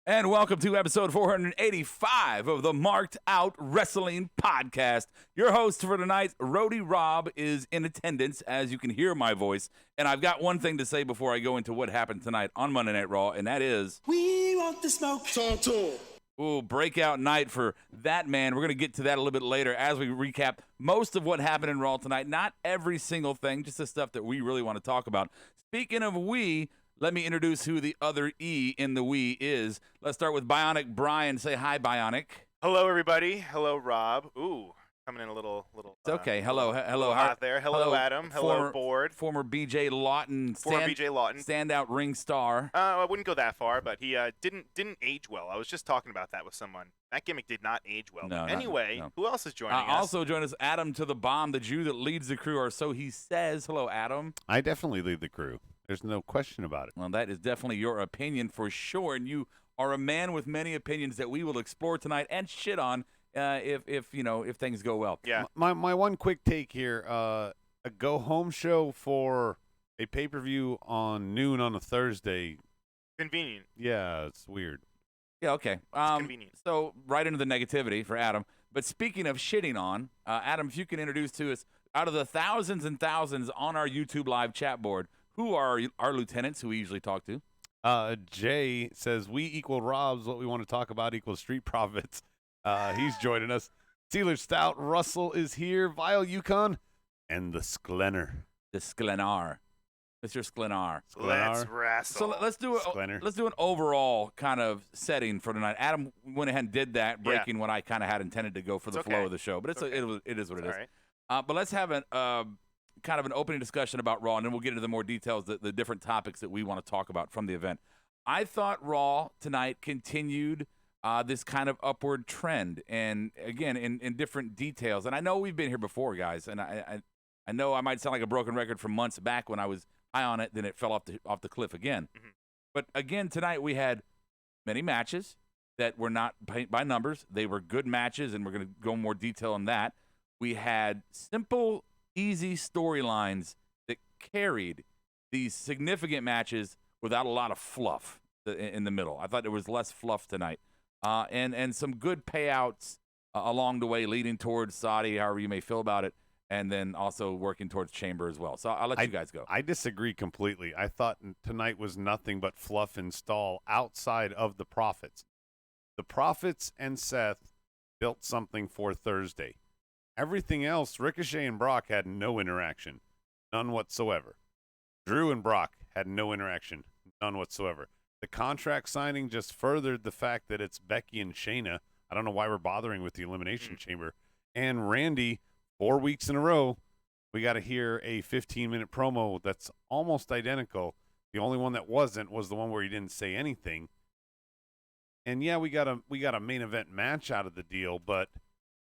And welcome to episode 485 of the Marked Out Wrestling Podcast. Your host for tonight, Roadie Rob, is in attendance, as you can hear my voice. And I've got one thing to say before I go into what happened tonight on Monday Night RAW, and that is... We want the smoke. Ooh, breakout night for that man. We're going to get to that a little bit later as we recap most of what happened in Raw tonight. Not every single thing, just the stuff that we really want to talk about. Speaking of we... let me introduce who the other E in the we is. Let's start with Bionic Brian. Say hi, Bionic. Hello, everybody. Hello, Rob. Ooh, coming in a little. It's okay. Hello. Hot there. Hello, Adam. Hello, Board. Former BJ Lawton. Standout ring star. I wouldn't go that far, but he didn't age well. I was just talking about that with someone. That gimmick did not age well. No, anyway, no. Who else is joining us? Also join us, Adam to the Bomb, the Jew that leads the crew, or so he says. Hello, Adam. I definitely lead the crew. There's no question about it. Well, that is definitely your opinion for sure, and you are a man with many opinions that we will explore tonight and shit on if things go well. Yeah. My one quick take here: a go home show for a pay-per-view on noon on a Thursday. Convenient. Yeah, it's weird. Yeah, okay. It's convenient. So right into the negativity for Adam. But speaking of shitting on, Adam, if you can introduce to us, out of the thousands and thousands on our YouTube live chat board, who are our lieutenants who we usually talk to? Jay says, we equal Rob's, what we want to talk about equals Street Profits. He's joining us. Steeler Stout Russell is here. Vile Yukon and the Sklenar. The Sklenar. Mr. Sklenar. Let's wrestle. So let's do an overall kind of setting for tonight. Adam went ahead and did that, breaking what I kind of had intended to go for the flow of the show. But it is what it is. Right. But let's have kind of an opening discussion about Raw, and then we'll get into the more details, the different topics that we want to talk about from the event. I thought Raw tonight continued this kind of upward trend, and again, in different details. And I know we've been here before, guys, and I know I might sound like a broken record from months back when I was high on it, then it fell off the cliff again. Mm-hmm. But again, tonight we had many matches that were not by numbers. They were good matches, and we're going to go in more detail on that. We had simple, easy storylines that carried these significant matches without a lot of fluff in the middle. I thought there was less fluff tonight. And some good payouts along the way, leading towards Saudi, however you may feel about it, and then also working towards Chamber as well. So I'll let you guys go. I disagree completely. I thought tonight was nothing but fluff and stall outside of the Profits. The Profits and Seth built something for Thursday. Everything else, Ricochet and Brock had no interaction, none whatsoever. Drew and Brock had no interaction, none whatsoever. The contract signing just furthered the fact that it's Becky and Shayna. I don't know why we're bothering with the Elimination Chamber. And Randy, 4 weeks in a row, we got to hear a 15-minute promo that's almost identical. The only one that wasn't was the one where he didn't say anything. And yeah, we got a main event match out of the deal, but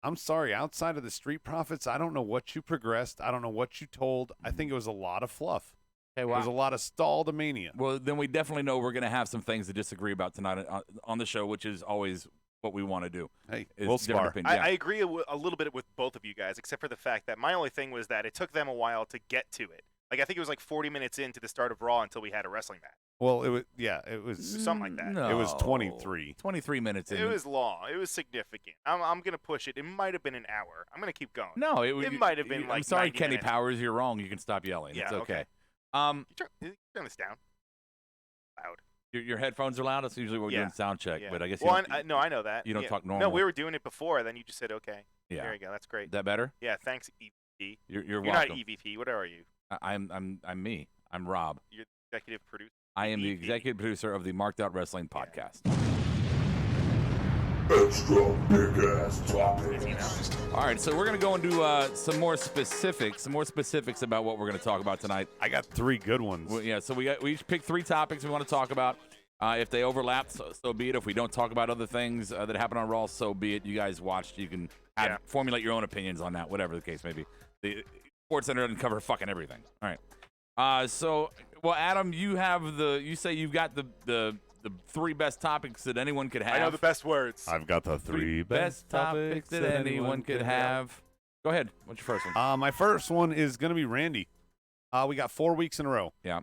I'm sorry, outside of the Street Profits, I don't know what you progressed. I don't know what you told. I think it was a lot of fluff. Okay, well, it was a lot of stalled mania. Well, then we definitely know we're going to have some things to disagree about tonight on the show, which is always what we want to do. Hey, we'll spar. I agree a little bit with both of you guys, except for the fact that my only thing was that it took them a while to get to it. Like, I think it was like 40 minutes into the start of Raw until we had a wrestling match. Well, it was something like that. No. It was 23. 23 minutes in. It was long. It was significant. I'm going to push it. It might have been an hour. I'm going to keep going. No, it might have been like I'm sorry, 90 Kenny minutes. Powers, you're wrong. You can stop yelling. Yeah, it's okay. You turn this down. Loud. Your headphones are loud. That's usually what we're doing sound check. Yeah. But I guess I know that. You don't talk normal. No, we were doing it before. Then you just said okay. Yeah. There you go. That's great. Is that better? Yeah. Thanks, EVP. You're not welcome. EVP. What are you? I'm me. I'm Rob. You're the executive producer. I am the executive producer of the Marked Out Wrestling Podcast. Extra big ass topics. All right, so we're going to go into some more specifics about what we're going to talk about tonight. I got 3 good ones. Well, yeah, so we each picked 3 topics we want to talk about. If they overlap, so be it. If we don't talk about other things that happen on Raw, so be it. You guys watched. You can formulate your own opinions on that, whatever the case may be. The Sports Center doesn't cover fucking everything. All right. Well, Adam, you say you've got the 3 best topics that anyone could have. I know the best words. I've got the 3 best topics that anyone could have. Go ahead. What's your first one? My first one is going to be Randy. We got 4 weeks in a row. Yeah.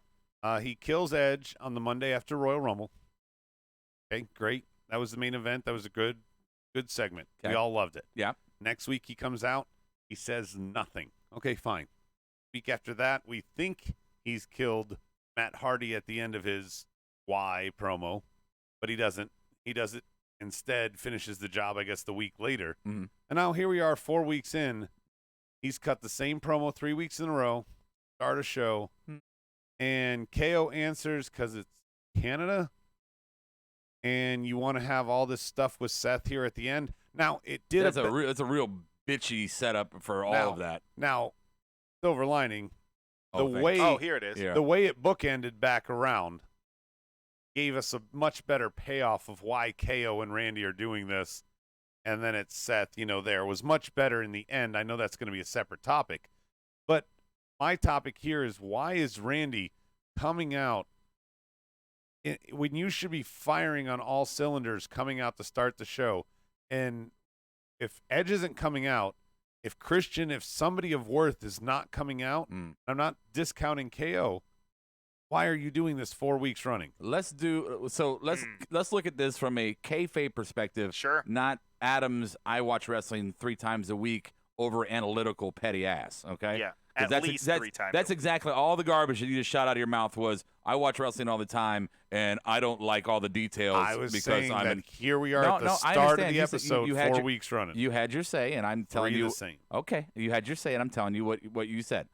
He kills Edge on the Monday after Royal Rumble. Okay, great. That was the main event. That was a good segment. Okay. We all loved it. Yeah. Next week he comes out. He says nothing. Okay, fine. Week after that, we think he's killed Matt Hardy at the end of his Y promo, but he doesn't. He does it instead, finishes the job, I guess, the week later. Mm-hmm. And now here we are 4 weeks in. He's cut the same promo 3 weeks in a row, start a show, and KO answers because it's Canada, and you want to have all this stuff with Seth here at the end. Now, it did. That's a real bitchy setup for all of that. Now, silver lining, the thanks. way Oh, here it is. Yeah. the way it bookended back around gave us a much better payoff of why KO and Randy are doing this. And then it's Seth, there was much better in the end. I know that's going to be a separate topic. But my topic here is, why is Randy coming out when you should be firing on all cylinders coming out to start the show? And if Edge isn't coming out, if somebody of worth is not coming out, I'm not discounting KO. Why are you doing this 4 weeks running? Let's look at this from a kayfabe perspective. Sure. Not Adam's I watch wrestling 3 times a week over analytical petty ass. Okay. Yeah. 'Cause At least 3 times. That's exactly all the garbage that you just shot out of your mouth was, I watch wrestling all the time and I don't like all the details. I was because saying I'm that here we are No, at the no, I start of understand. the episode, You had 4 your- weeks running. You had your say, and I'm telling Three you. the same. Okay, you had your say, and I'm telling you what you said.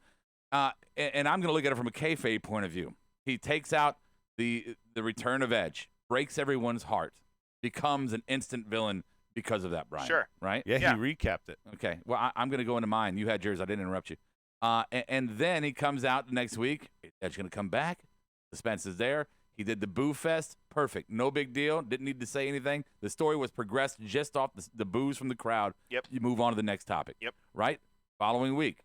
And I'm going to look at it from a kayfabe point of view. He takes out the return of Edge, breaks everyone's heart, becomes an instant villain because of that, Brian. Sure. Right? Yeah, Yeah. he recapped it. Okay. Well, I'm going to go into mine. You had yours. I didn't interrupt you. And then he comes out the next week. Edge going to come back. Suspense is there. He did the Boo Fest. Perfect. No big deal. Didn't need to say anything. The story was progressed just off the boos from the crowd. Yep. You move on to the next topic. Yep. Right? Following week.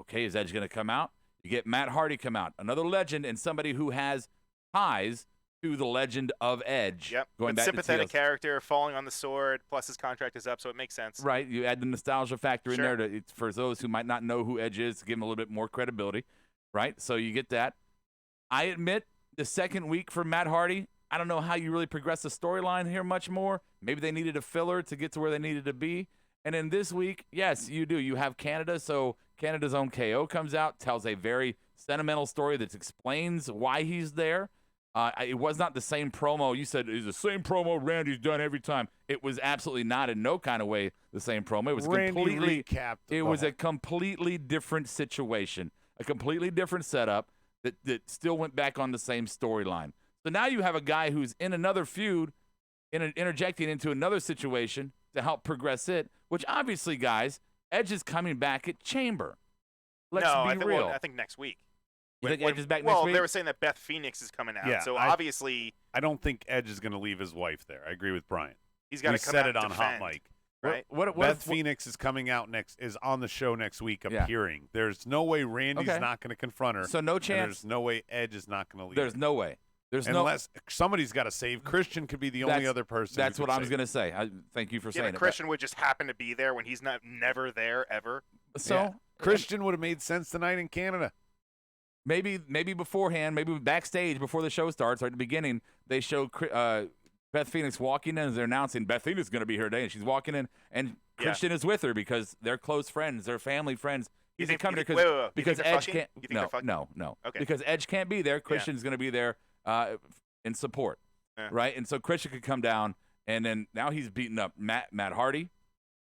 Okay, is Edge going to come out? You get Matt Hardy come out. Another legend and somebody who has ties to the legend of Edge. Yep. Going With back sympathetic to TLC. character, falling on the sword, plus his contract is up, so it makes sense. Right. You add the nostalgia factor in Sure. there for those who might not know who Edge is, to give him a little bit more credibility. Right? So you get that. I admit, the second week for Matt Hardy, I don't know how you really progress the storyline here much more. Maybe they needed a filler to get to where they needed to be. And then this week, yes, you do. You have Canada, so Canada's own KO comes out, tells a very sentimental story that explains why he's there. It was not the same promo. You said it's the same promo Randy's done every time. It was absolutely not in no kind of way the same promo. It was Randy recapped It was a completely different situation, a completely different setup that still went back on the same storyline. So now you have a guy who's in another feud, interjecting into another situation to help progress it, which obviously, guys, Edge is coming back at Chamber. Let's be real. I think next week. You think Edge is back well, next week? they were saying that Beth Phoenix is coming out, Yeah, so obviously I don't think Edge is going to leave his wife there. I agree with Brian. he's got We to come said out it and on defend, Hot Mic. right? Beth Phoenix is coming out is on the show next week, Yeah. appearing. There's no way Randy's Okay. not going to confront her. So no and chance. There's no way Edge is not going to leave. There's her. no way. There's Unless somebody's got to save. Christian could be the only other person. That's who what could I was save going to say. Thank you for Yeah, saying but it. Christian would just happen to be there when he's never there ever. So Yeah. Christian would have made sense tonight in Canada. maybe beforehand, maybe backstage before the show starts or at the beginning, they show Beth Phoenix walking in as they're announcing Beth Phoenix is going to be here today, and she's walking in, and Yeah. Christian is with her because they're close friends, they're family friends. You He's think- coming you here think- wait, wait, wait. You because think they're Edge fucking? can't. You think they're fucking? No. Okay. Because Edge can't be there. Christian's going to be there in support, Yeah. right? And so Christian could come down, and then now he's beating up Matt Hardy,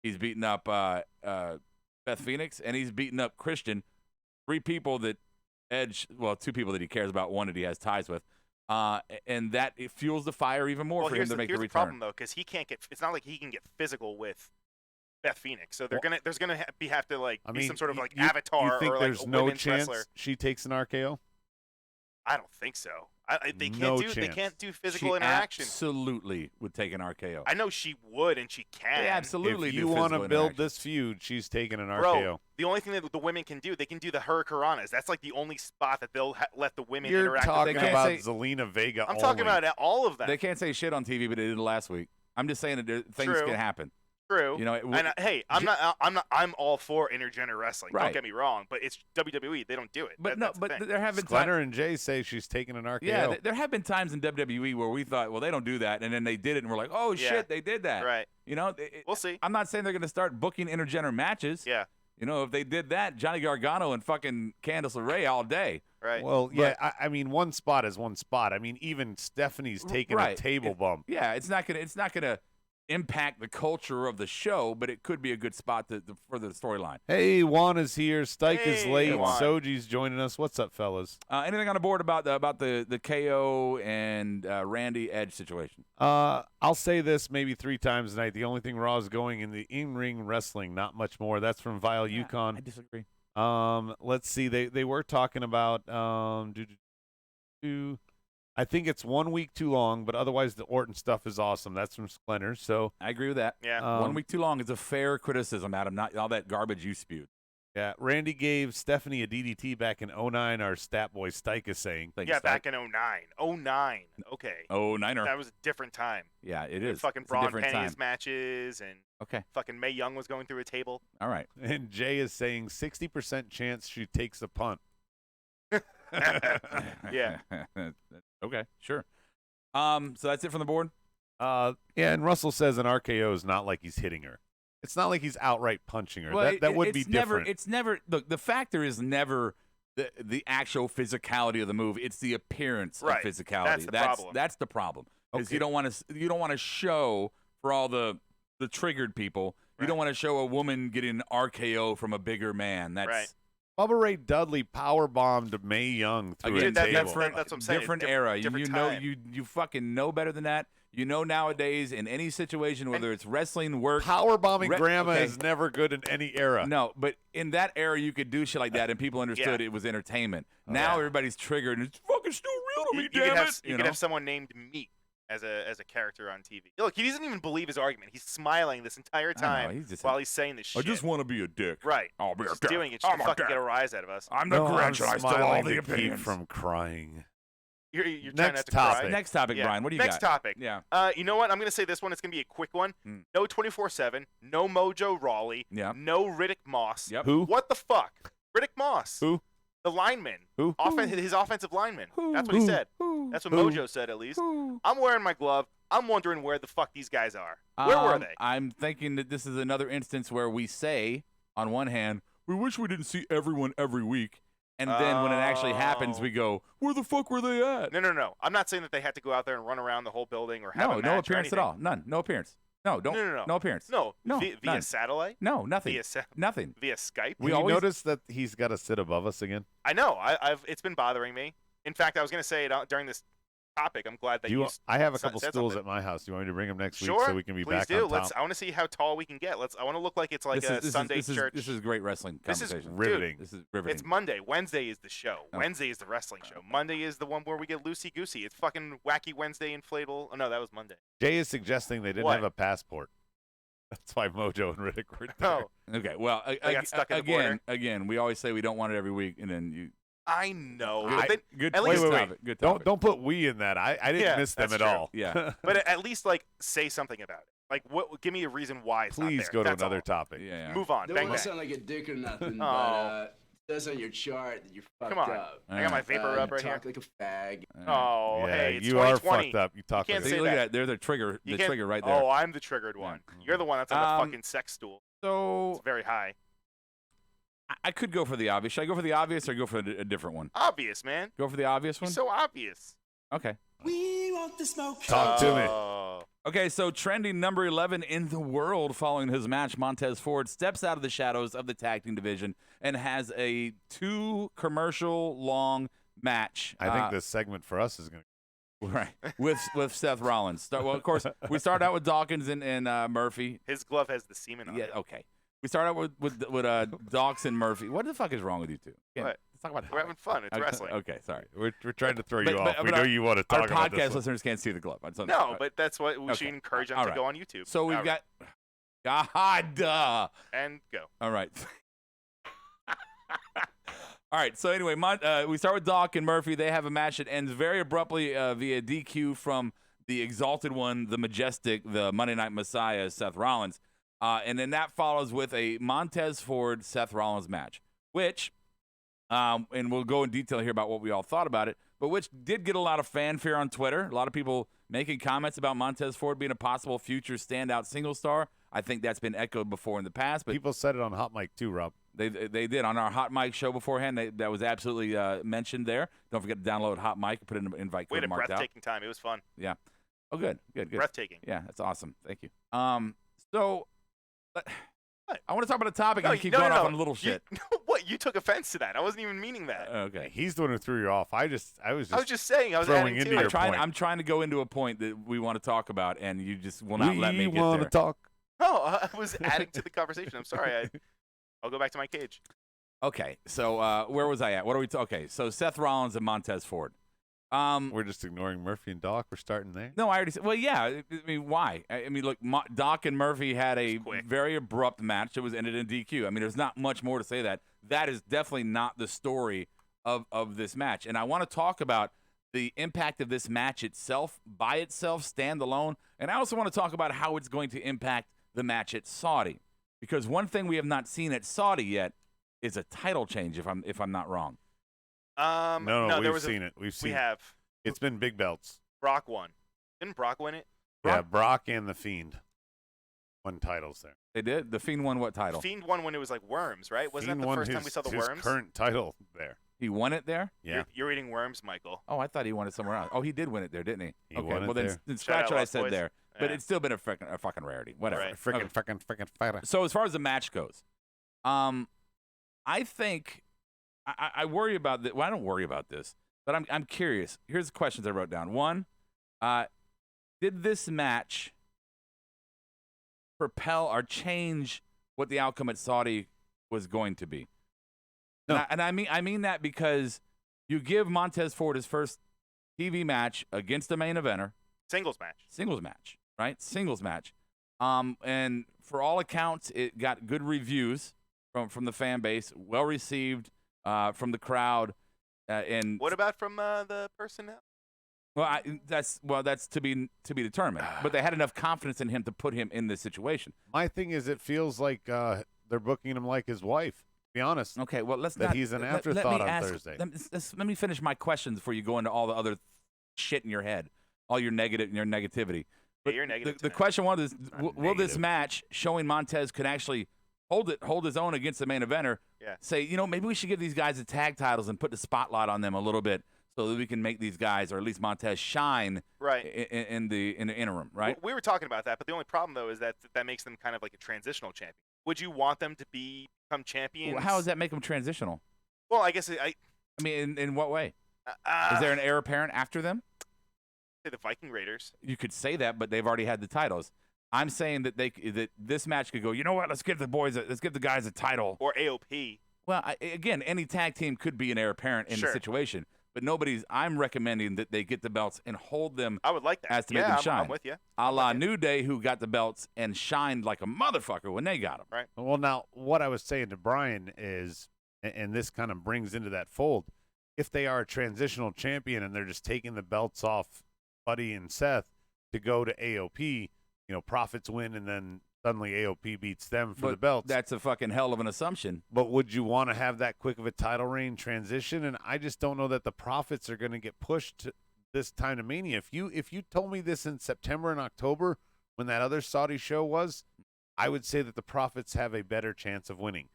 he's beating up Beth Phoenix, and he's beating up Christian. 3 people that Edge, well, 2 people that he cares about, 1 that he has ties with, and that it fuels the fire even more Well, for him here's to make the here's the return. problem though, because he can't get. It's not like he can get physical with Beth Phoenix. So there's gonna have to like be some sort of like avatar you think or like there's a no women's chance wrestler. she takes an RKO? I don't think so. They can't No do. They chance. can't do physical She interaction. absolutely would take an RKO. I know she would and she can. They absolutely If do you want to physical build interaction. this feud, she's taking an RKO. Bro, the only thing that the women can do, they can do the hurricanranas. That's like the only spot that they'll let the women You're interact. talking with They the can't men. about say- Zelina Vega. I'm talking only. about all of that. They can't say shit on TV, but they did last week. I'm just saying that things True. can happen. True. You know, hey, I'm all for intergender wrestling. Right. Don't get me wrong, but it's WWE. They don't do it. but That's the thing. there have been Sklenner and Jay say she's taking an RKO. Yeah, there have been times in WWE where we thought, well, they don't do that, and then they did it, and we're like, oh Yeah. shit, they did that. Right. You know, We'll see. I'm not saying they're going to start booking intergender matches. Yeah. You know, if they did that, Johnny Gargano and fucking Candice LeRae all day. Right. Well, yeah, I mean, one spot is one spot. I mean, even Stephanie's taking a table bump. Yeah, it's not gonna impact the culture of the show, but it could be a good spot for the storyline. Hey, Juan is here. Stike is Hey, late. Juan. Soji's joining us. What's up, fellas? Anything on the board about the KO and Randy Edge situation? I'll say this maybe 3 times tonight. The only thing Raw is going in the in-ring wrestling, not much more. That's from Vile Yukon. I disagree. Let's see. They were talking about I think it's 1 week too long, but otherwise the Orton stuff is awesome. That's from Sklenner. So I agree with that. Yeah. 1 week too long is a fair criticism, Adam. Not all that garbage you spewed. yeah, Randy gave Stephanie a DDT back in 09. Our stat boy Stike is saying. Thanks, Yeah, Stike. back in 09. 09. Okay. Oh, Niner. That was a different time. Yeah, it is. Fucking It's a Braun different Pennies time. matches and Okay. fucking Mae Young was going through a table. All right. And Jay is saying 60% chance she takes a punt. Yeah. Okay. Sure. So that's it from the board. Yeah, and Russell says an RKO is not like he's hitting her. It's not like he's outright punching her. Well, that would it's be never, different. It's never. Look, the factor is never the actual physicality of the move. It's the appearance Right. of physicality. That's the problem. That's the problem. Because Okay. you don't want to show for all the triggered people. You Right. don't want to show a woman getting an RKO from a bigger man. That's Right. Bubba Ray Dudley power bombed Mae Young through again, a that's- table. different, that's what I'm saying. It's different different- era. different you know, time. you fucking know better than that. You know nowadays in any situation, whether it's wrestling, work, Power bombing Re- grandma okay. is never good in any era. no, but in that era you could do shit like that, and people understood Yeah. it was entertainment. Oh, Now yeah. everybody's triggered, and it's fucking still real to me. You Damn could have it! you You could know? have someone named Meat as a character on TV. Look, he doesn't even believe his argument. He's smiling this entire I know, time he's just- while he's saying this I shit. just want to be a dick. right. I'll be a Just dick. doing it just I'm to a fucking dick. get a rise out of us. I'm the No, Grinch, and I still have all smiling the to keep opinions. from crying. You're trying Next not to topic. cry. Next topic, Yeah. Brian. What do you Next got? topic. Yeah. You know what? I'm going to say this one. It's going to be a quick one. Mm. No 24/7. No Mojo Rawley. Yeah. No Riddick Moss. Yep. Who? What the fuck? Riddick Moss. Who? The lineman. Who? His offensive lineman. That's what Who? he said. Who? That's what Who? Mojo said, at least. I'm wearing my glove. I'm wondering where the fuck these guys are. Where were they? I'm thinking that this is another instance where we say, on one hand, we wish we didn't see everyone every week. And then when it actually happens, Oh. we go, where the fuck were they at? No. I'm not saying that they had to go out there and run around the whole building or have a match No or appearance at anything. all. None. No appearance. No, don't. No. No appearance. No. No, Via none. satellite? No, nothing. Via Nothing. Skype? We Can you always- notice that he's got to sit above us again? I know. I've it's been bothering me. In fact, I was going to say it during this topic. I'm glad that I have a said couple something. stools at my house. Do you want me to bring them next Sure. week so we can be please back do. on top? I want to see how tall we can get. I want to look like it's like a Sunday church. This is great wrestling This is conversation. riveting. This is riveting. It's Monday. Wednesday is the show. Oh. Wednesday is the wrestling show. Monday is the one where we get loosey goosey. It's fucking wacky Wednesday inflatable. Oh no, that was Monday. Jay is suggesting they didn't What? have a passport. That's why Mojo and Riddick were there. Oh, Okay, well, They got stuck in the border. again, we always say we don't want it every week, and then you. I know. Good, But, then- good, at good least- topic. Good topic. Don't put we in that. I didn't Yeah, miss them that's at true. all. Yeah. but at least like say something about it. Like what? Give me a reason why it's not Please there. go to That's another all. topic. Yeah. Move on. Don't Bang want to bang. sound like a dick or nothing, Oh. but it says on your chart that you're fucked Come on. up. I got my vapor rub right you here. talk like a fag. Oh, Yeah, hey, it's you are 2020. fucked up. You talk can't like See, say look that. at that. There's the trigger. You The can't- trigger right there. Oh, I'm the triggered one. You're the one that's on the Um, fucking sex stool. So It's very high. I could go for the obvious. Should I go for the obvious or go for a different one? Obvious, man. Go for the obvious You're one. so obvious. Okay. We want the smoke. Talk to me. Oh. Okay, so trending number 11 in the world following his match, Montez Ford steps out of the shadows of the tag team division and has a 2 commercial long match. I think this segment for us is going to. right with Seth Rollins. Well, of course, we start out with Dawkins and Murphy. His glove has the semen on Yeah, it. okay. We start out with Dawkins and Murphy. What the fuck is wrong with you two? Again, What? Let's talk about We're having fun. It's Okay, wrestling. Okay, sorry. We're trying to throw But- you but- off. We but know our- you want to Our talk about podcast this. listeners can't see the glove. No, but that's what we Okay. should encourage them All to right. go on YouTube. So we've All got. God. and go. All right. All right. So anyway, we start with Doc and Murphy. They have a match that ends very abruptly via DQ from the Exalted One, the Majestic, the Monday Night Messiah, Seth Rollins. And then that follows with a Montez Ford Seth Rollins match, which, and we'll go in detail here about what we all thought about it, but which did get a lot of fanfare on Twitter. A lot of people making comments about Montez Ford being a possible future standout single star. I think that's been echoed before in the past. But People said it on Hot Mic too, Rob. They did on our Hot Mic show beforehand. That was absolutely mentioned there. Don't forget to download Hot Mic and put in an invite We code had a marked out. breathtaking time. It was fun. Yeah. Oh, good. Breathtaking. Yeah, that's awesome. Thank you. So What? I want to talk about a topic No, and keep no, going no, off no. on little shit. What? You took offense to that. I wasn't even meaning that. Okay. He's the one who threw you off. I was just saying. I was throwing adding into to your it. point. I'm trying to go into a point that we want to talk about, and you just will not let me get want there. to talk. No, I was adding to the conversation. I'm sorry. I'll go back to my cage. Okay, so where was I at? What are we? Okay, so Seth Rollins and Montez Ford. We're just ignoring Murphy and Doc. We're starting there. No, I already said. Well, yeah. I mean, why? I mean, look, Doc and Murphy had a quick. very abrupt match that was ended in DQ. I mean, there's not much more to say. That is definitely not the story of this match. And I want to talk about the impact of this match itself, by itself, standalone. And I also want to talk about how it's going to impact the match at Saudi, because one thing we have not seen at Saudi yet is a title change. If I'm not wrong. No, there we've was seen it. We've seen We it. have. It's been big belts. Brock won. Didn't Brock win it? Yeah, Brock and The Fiend won titles there. They did. The Fiend won what title? Fiend won when it was like Worms, right? Wasn't Fiend that the won first time his- we saw the his Worms? current title there. He won it there. Yeah. You're eating Worms, Michael. Oh, I thought he won it somewhere else. Oh, he did win it there, didn't he? He okay, won it well then, there. then Shout scratch out what I Lost said Boys. there. But Yeah. it's still been a fucking rarity. Whatever. Right. Frickin' fighter. So as far as the match goes, I think I worry about that. Well, I don't worry about this, but I'm curious. Here's the questions I wrote down. One, did this match propel or change what the outcome at Saudi was going to be? No. And I mean that because you give Montez Ford his first TV match against the main eventer. Singles match. Right? Singles match. And for all accounts, it got good reviews from the fan base, well received from the crowd. And What about from the personnel? well, that's to be determined. But they had enough confidence in him to put him in this situation. My thing is, it feels like they're booking him like his wife. To be honest. Okay, well let's That not. he's an let afterthought me on ask- Thursday. Let me finish my questions before you go into all the other shit in your head, all your negativity. But you're negative The tonight. question was, is, will this negative. match showing Montez could actually hold his own against the main eventer? Yeah. Say, maybe we should give these guys the tag titles and put the spotlight on them a little bit so that we can make these guys, or at least Montez, shine Right. in the interim, right? We were talking about that, but the only problem though is that makes them kind of like a transitional champion. Would you want them to become champions? Well, how does that make them transitional? Well, I guess I mean, in what way? I Is there an heir apparent after them? say the Viking Raiders. You could say that, but they've already had the titles. I'm saying that that this match could go. You know what? Let's give the guys a title. Or AOP. Well, again, any tag team could be an heir apparent in the Sure. situation, but I'm recommending that they get the belts and hold them I would like that. as to yeah, make them I'm shine. with you. A la New Day, who got the belts and shined like a motherfucker when they got them. Right. Well, now, what I was saying to Brian is, and this kind of brings into that fold, if they are a transitional champion and they're just taking the belts off Buddy and Seth to go to AOP, Profits win and then suddenly AOP beats them for But the belts. that's a fucking hell of an assumption. But would you want to have that quick of a title reign transition? And I just don't know that the Profits are going to get pushed this time to Mania. If you told me this in September and October when that other Saudi show was, I would say that the Profits have a better chance of winning.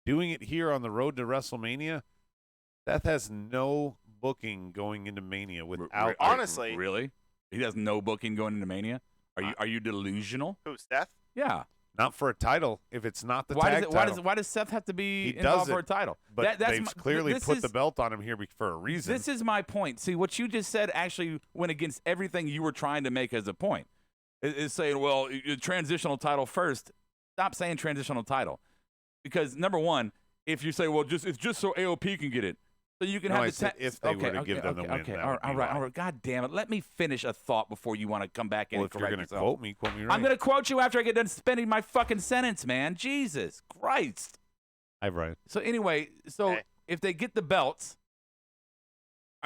Doing it here on the road to WrestleMania, Seth has no booking going into Mania without. Honestly. Really, he has no booking going into Mania. Are you delusional? Who, Steph? Yeah. Not for a title. If it's not the Why tag title, does Seth have to be He involved does for it, a title? but That's they've clearly this put is- the belt on him here for a reason. This is my point. See, what you just said actually went against everything you were trying to make as a point. Is saying, well, transitional title first. Stop saying transitional title, because number one, if you say, well, it's just so AOP can get it, so you can No, have I the said if they were to give them the win, Okay, that all would be right, why. all right. God damn it! Let me finish a thought before you want to come back in Well, and if you're correct going to yourself. quote me right. I'm going to quote you after I get done spending my fucking sentence, man. Jesus Christ. I've right. So anyway, Okay. if they get the belts,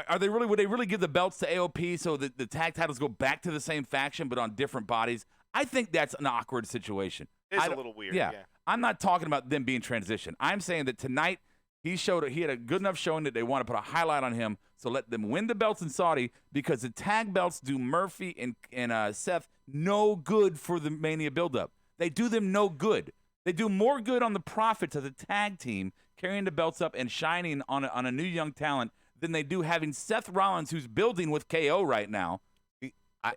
would they really give the belts to AOP so that the tag titles go back to the same faction but on different bodies? I think that's an awkward situation. It's a little weird. Yeah. Yeah. I'm not talking about them being transition. I'm saying that tonight he had a good enough showing that they want to put a highlight on him, so let them win the belts in Saudi, because the tag belts do Murphy and Seth no good for the Mania buildup. They do them no good. They do more good on the Profits as a tag team carrying the belts up and shining on a new young talent than they do having Seth Rollins, who's building with KO right now.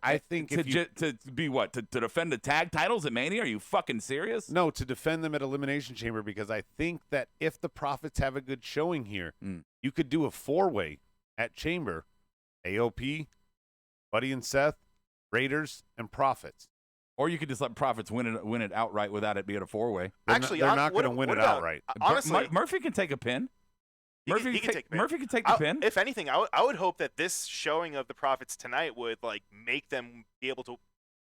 I think to defend the tag titles at Mania? Are you fucking serious? No, to defend them at Elimination Chamber, because I think that if the Profits have a good showing here, you could do a 4-way at Chamber: AOP, Buddy and Seth, Raiders, and Profits. Or you could just let Profits win it outright without it being a 4-way. Actually, they're not going to win it outright. Honestly, Murphy can take a pin. Murphy can take the pin. If anything, I would hope that this showing of the Profits tonight would make them be able to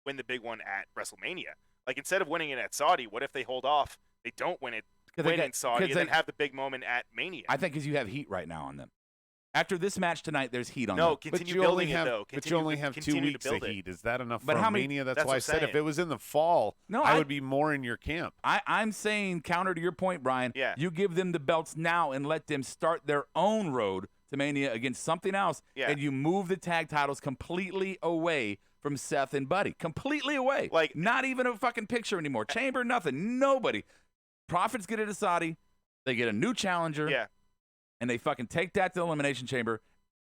win the big one at WrestleMania. Like, instead of winning it at Saudi, what if they hold off? They don't win in Saudi, and then have the big moment at Mania. I think because you have heat right now on them. After this match tonight, there's heat on them. No, continue building it, though. But you only have 2 weeks of heat. Is that enough for Mania? That's why I said if it was in the fall, I would be more in your camp. I'm saying, counter to your point, Brian, yeah. You give them the belts now and let them start their own road to Mania against something else, and you move the tag titles completely away from Seth and Buddy. Completely away. Like, not even a fucking picture anymore. Chamber, nothing. Nobody. Profits get it to Saudi. They get a new challenger. Yeah. And they fucking take that to Elimination Chamber,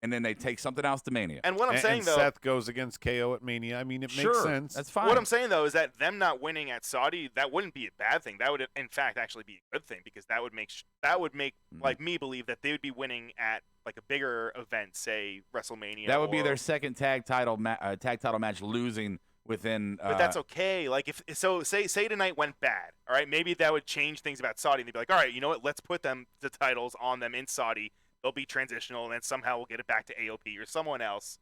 and then they take something else to Mania. And what I'm saying, though, Seth goes against KO at Mania. I mean, it makes sense. That's fine. What I'm saying, though, is that them not winning at Saudi, that wouldn't be a bad thing. That would, in fact, actually be a good thing, because that would make like me believe that they would be winning at like a bigger event, say WrestleMania. That would be their second tag title match losing within. But that's okay. Like, if so, say tonight went bad. All right, maybe that would change things about Saudi. And they'd be like, all right, you know what? Let's put the titles on them in Saudi. They'll be transitional, and then somehow we'll get it back to AOP or someone else,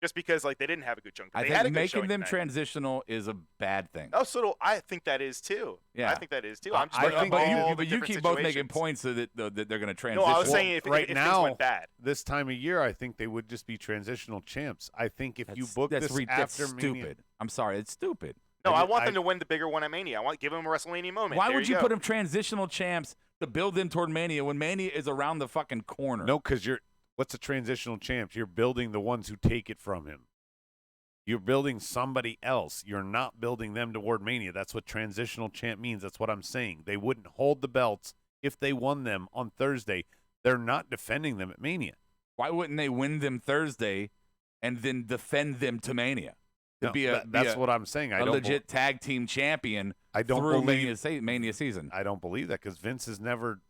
just because they didn't have a good chunk. I think making them transitional is a bad thing. Oh, so I think that is too. Yeah, I think that is too. I'm just but you keep both making points so that they're going to transition. No, I was saying if now, things went bad. This time of year, I think they would just be transitional champs. I think if you book this after that's Mania, stupid. I'm sorry, it's stupid. No, I want them to win the bigger one at Mania. Give them a WrestleMania moment. Why would you put them transitional champs to build them toward Mania when Mania is around the fucking corner? No, because what's a transitional champ? You're building the ones who take it from him. You're building somebody else. You're not building them toward Mania. That's what transitional champ means. That's what I'm saying. They wouldn't hold the belts if they won them on Thursday. They're not defending them at Mania. Why wouldn't they win them Thursday and then defend them to Mania? That's what I'm saying. A legit tag team champion through Mania season. I don't believe that, because Vince has never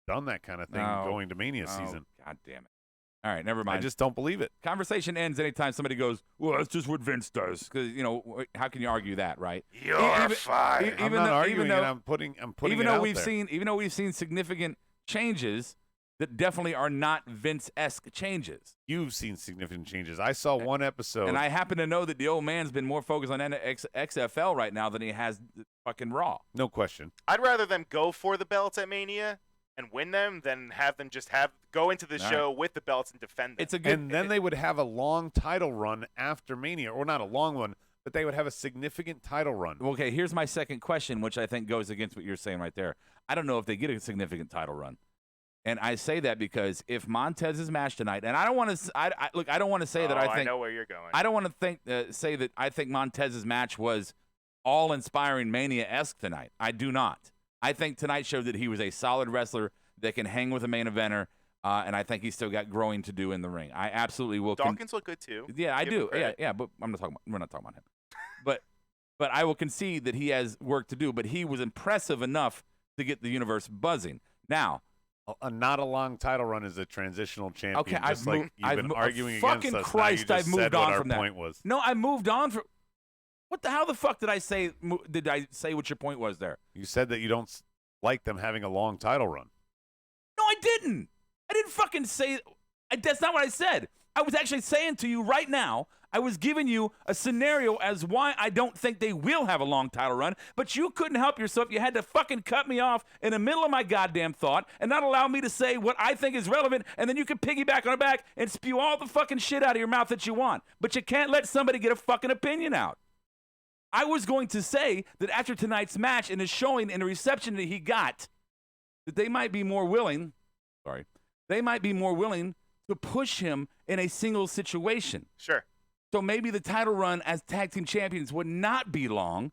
done that kind of thing going to Mania season. God damn it. All right, never mind. I just don't believe it. Conversation ends anytime somebody goes, well, that's just what Vince does. Because, how can you argue that, right? You're fired. I'm not arguing it. I'm putting it out there. Even though we've seen significant changes that definitely are not Vince-esque changes. You've seen significant changes. I saw one episode. And I happen to know that the old man's been more focused on XFL right now than he has fucking Raw. No question. I'd rather them go for the belts at Mania and win them than have them just go into the show with the belts and defend them. And then they would have a long title run after Mania, or not a long one, but they would have a significant title run. Okay, here's my second question, which I think goes against what you're saying right there. I don't know if they get a significant title run. And I say that because if Montez's match tonight, and I don't want to, I don't want to say that I think. I know where you're going. I don't want to say that I think Montez's match was all-inspiring Mania-esque tonight. I do not. I think tonight showed that he was a solid wrestler that can hang with a main eventer, and I think he's still got growing to do in the ring. I absolutely will. Dawkins look good too. Yeah, I do. Yeah, but we're not talking about him. but I will concede that he has work to do. But he was impressive enough to get the universe buzzing. Now. Not a long title run is a transitional champion. Okay, I've been arguing against fucking us. Christ, I've moved on from that. Point was. No, I moved on from. How the fuck did I say? Did I say what your point was there? You said that you don't like them having a long title run. No, I didn't. I didn't fucking say. That's not what I said. I was actually saying to you right now. I was giving you a scenario as why I don't think they will have a long title run, but you couldn't help yourself. You had to fucking cut me off in the middle of my goddamn thought and not allow me to say what I think is relevant, and then you can piggyback on it back and spew all the fucking shit out of your mouth that you want. But you can't let somebody get a fucking opinion out. I was going to say that after tonight's match and his showing and the reception that he got, that they might be more willing. They might be more willing to push him in a single situation. Sure. So maybe the title run as tag team champions would not be long.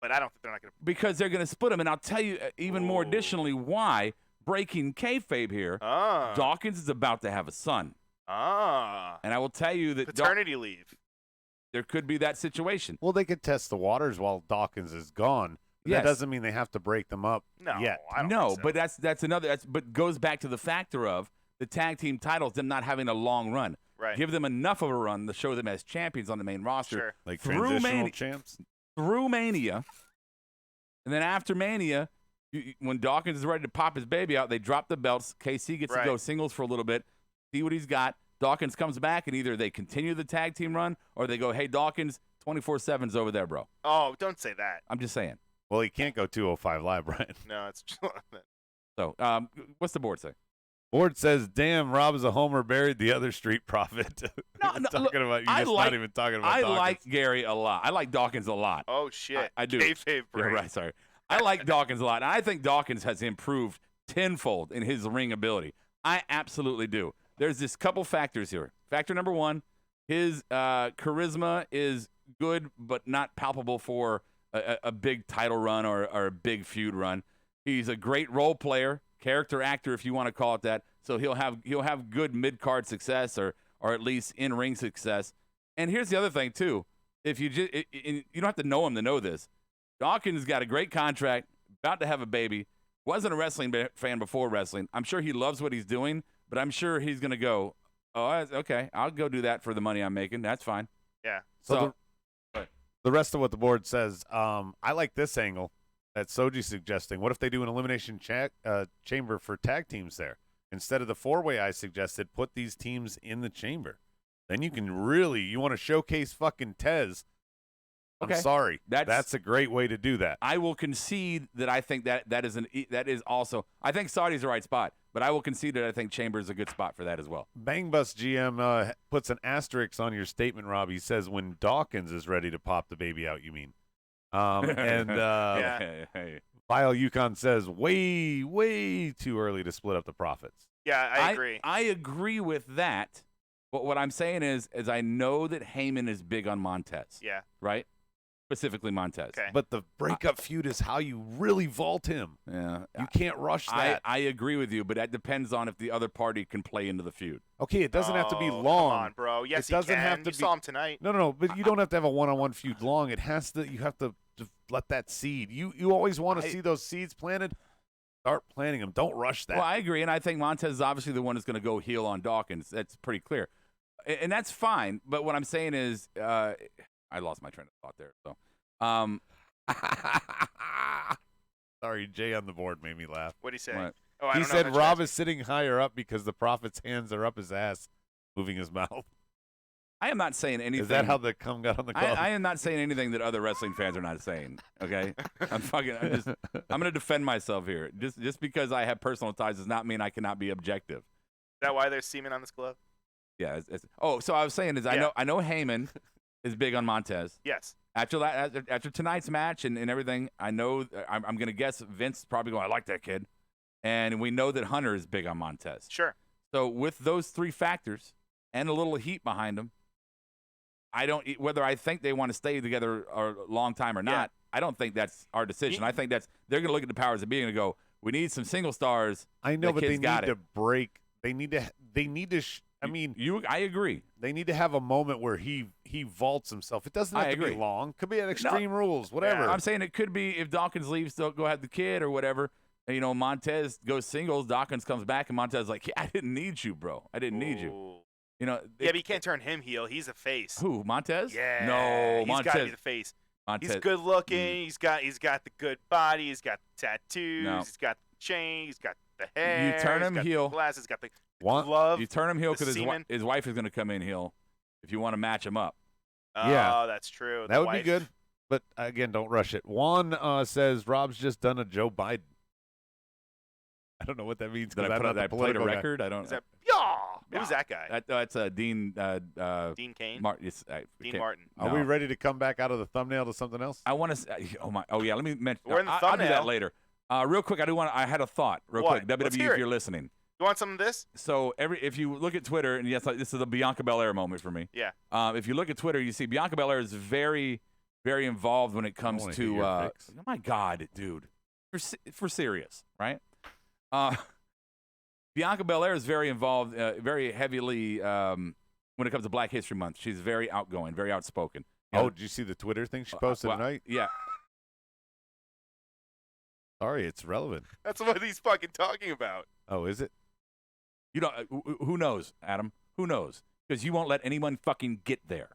But I don't think they're not going to. Because they're going to split them. And I'll tell you even more Ooh. additionally why, breaking kayfabe here, Dawkins is about to have a son. And I will tell you that paternity leave. There could be that situation. Well, they could test the waters while Dawkins is gone. Yes. That doesn't mean they have to break them up No, yet. I don't No, think so. but that's another. But goes back to the factor of the tag team titles, them not having a long run. Right. Give them enough of a run to show them as champions on the main roster. Sure. Like Through transitional champs. Through Mania. And then after Mania, when Dawkins is ready to pop his baby out, they drop the belts. KC gets to go singles for a little bit, see what he's got. Dawkins comes back, and either they continue the tag team run or they go, hey, Dawkins, 24/7's over there, bro. Oh, don't say that. I'm just saying. Well, he can't go 205 Live, Brian. No, it's So what's the board say? Board says, damn, Rob is a homer, buried the other street profit. No, talking look, about you, I just like- not even talking about I Dawkins. like Gary a lot. I like Dawkins a lot. Oh, shit. I do. Kayfabe Yeah, brain. right, sorry. I like Dawkins a lot. And I think Dawkins has improved tenfold in his ring ability. I absolutely do. There's this couple factors here. Factor number one, his charisma is good but not palpable for a big title run or a big feud run. He's a great role player, character actor, if you want to call it that. So he'll have good mid-card success or at least in-ring success. And here's the other thing, too. If you just you don't have to know him to know this. Dawkins got a great contract, about to have a baby, wasn't a wrestling fan before wrestling. I'm sure he loves what he's doing, but I'm sure he's going to go, oh, okay, I'll go do that for the money I'm making. That's fine. Yeah. So the rest of what the board says, I like this angle that Soji's suggesting. What if they do an elimination chamber for tag teams there? Instead of the four-way I suggested, put these teams in the chamber. Then you can really, you want to showcase fucking Tez. I'm Okay. sorry. That's a great way to do that. I will concede that I think that is also, I think Saudi's the right spot, but I will concede that I think Chamber is a good spot for that as well. Bang Bus GM puts an asterisk on your statement, Rob. He says when Dawkins is ready to pop the baby out, you mean. And Hey. Vile Yukon says way too early to split up the profits. Yeah, I agree. I agree with that, but what I'm saying is I know that Heyman is big on Montez. Yeah. Right? Specifically Montez. Okay. But the breakup feud is how you really vault him. Yeah. You can't rush that. I agree with you, but that depends on if the other party can play into the feud. Okay, it doesn't have to be Oh, long. Come on, bro. Yes, it doesn't he can. have to You be. saw him tonight. No, but you don't have to have a one-on-one feud long. It has to. You have to let that seed. You always want to see those seeds planted. Start planting them. Don't rush that. Well, I agree, and I think Montez is obviously the one that's going to go heel on Dawkins. That's pretty clear, and that's fine. But what I'm saying is, I lost my train of thought there. So, Sorry, Jay on the board made me laugh. What'd he say? What? Oh, I He don't know said if Rob that's- is sitting higher up because the prophet's hands are up his ass, moving his mouth. I am not saying anything. Is that how the cum got on the club? I am not saying anything that other wrestling fans are not saying. Okay, I'm going to defend myself here. Just because I have personal ties does not mean I cannot be objective. Is that why there's semen on this glove? Yeah. So I was saying is I know Heyman is big on Montez. Yes. After tonight's match and everything, I know I'm going to guess Vince is probably going, I like that kid. And we know that Hunter is big on Montez. Sure. So with those three factors and a little heat behind them, whether I think they want to stay together a long time or not, I don't think that's our decision. I think they're going to look at the powers that be and go, we need some single stars. I know, The but they kid's need got to it. break. They need to. I agree. They need to have a moment where he vaults himself. It doesn't have I to be agree. long. Could be at Extreme Rules, whatever. I'm saying it could be if Dawkins leaves to go have the kid or whatever. You know, Montez goes singles, Dawkins comes back, and Montez is like, I didn't need you, bro. I didn't need you. Ooh. You know. Yeah, but you can't turn him heel. He's a face. Who, Montez? Yeah. No, he's Montez. got to be the face. Montez. He's good looking. He's got the good body. He's got the tattoos. No. He's got the chain. He's got the hair. You turn he's him got heel. The glasses. He's got the What? glove. You turn him heel the because semen. his wife is going to come in heel if you want to match him up. Yeah. Oh, that's true. That would be good. But again, don't rush it. Juan says Rob's just done a Joe Biden. I don't know what that means. Did I put a record? I don't. Is that, yeah. Who's that guy? That's Dean. Dean Kane. Dean okay. Martin. Are we ready to come back out of the thumbnail to something else? I want to. Oh yeah. Let me mention. We're in the I'll do thumbnail. that later. Real quick, I had a thought. Real What? quick, Let's WWE, hear if it. you're listening. You want some of this? So if you look at Twitter, and yes, this is a Bianca Belair moment for me. Yeah. If you look at Twitter, you see Bianca Belair is very, very involved when it comes wanna to. hear your Oh fix. my God, dude, for serious, right? Bianca Belair is very involved, very heavily when it comes to Black History Month. She's very outgoing, very outspoken. You know, Oh, did you see the Twitter thing she posted well, tonight? Yeah. Sorry, it's relevant. That's what he's fucking talking about. Oh, is it? You know, who knows, Adam? Who knows? Because you won't let anyone fucking get there.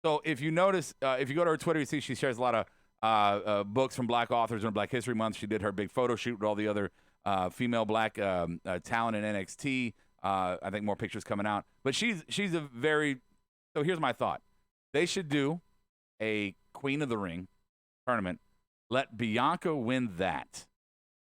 So if you notice, if you go to her Twitter, you see she shares a lot of books from Black authors during Black History Month. She did her big photo shoot with all the other female Black talent in NXT. I think more pictures coming out. But she's a very. So here's my thought: they should do a Queen of the Ring tournament. Let Bianca win that.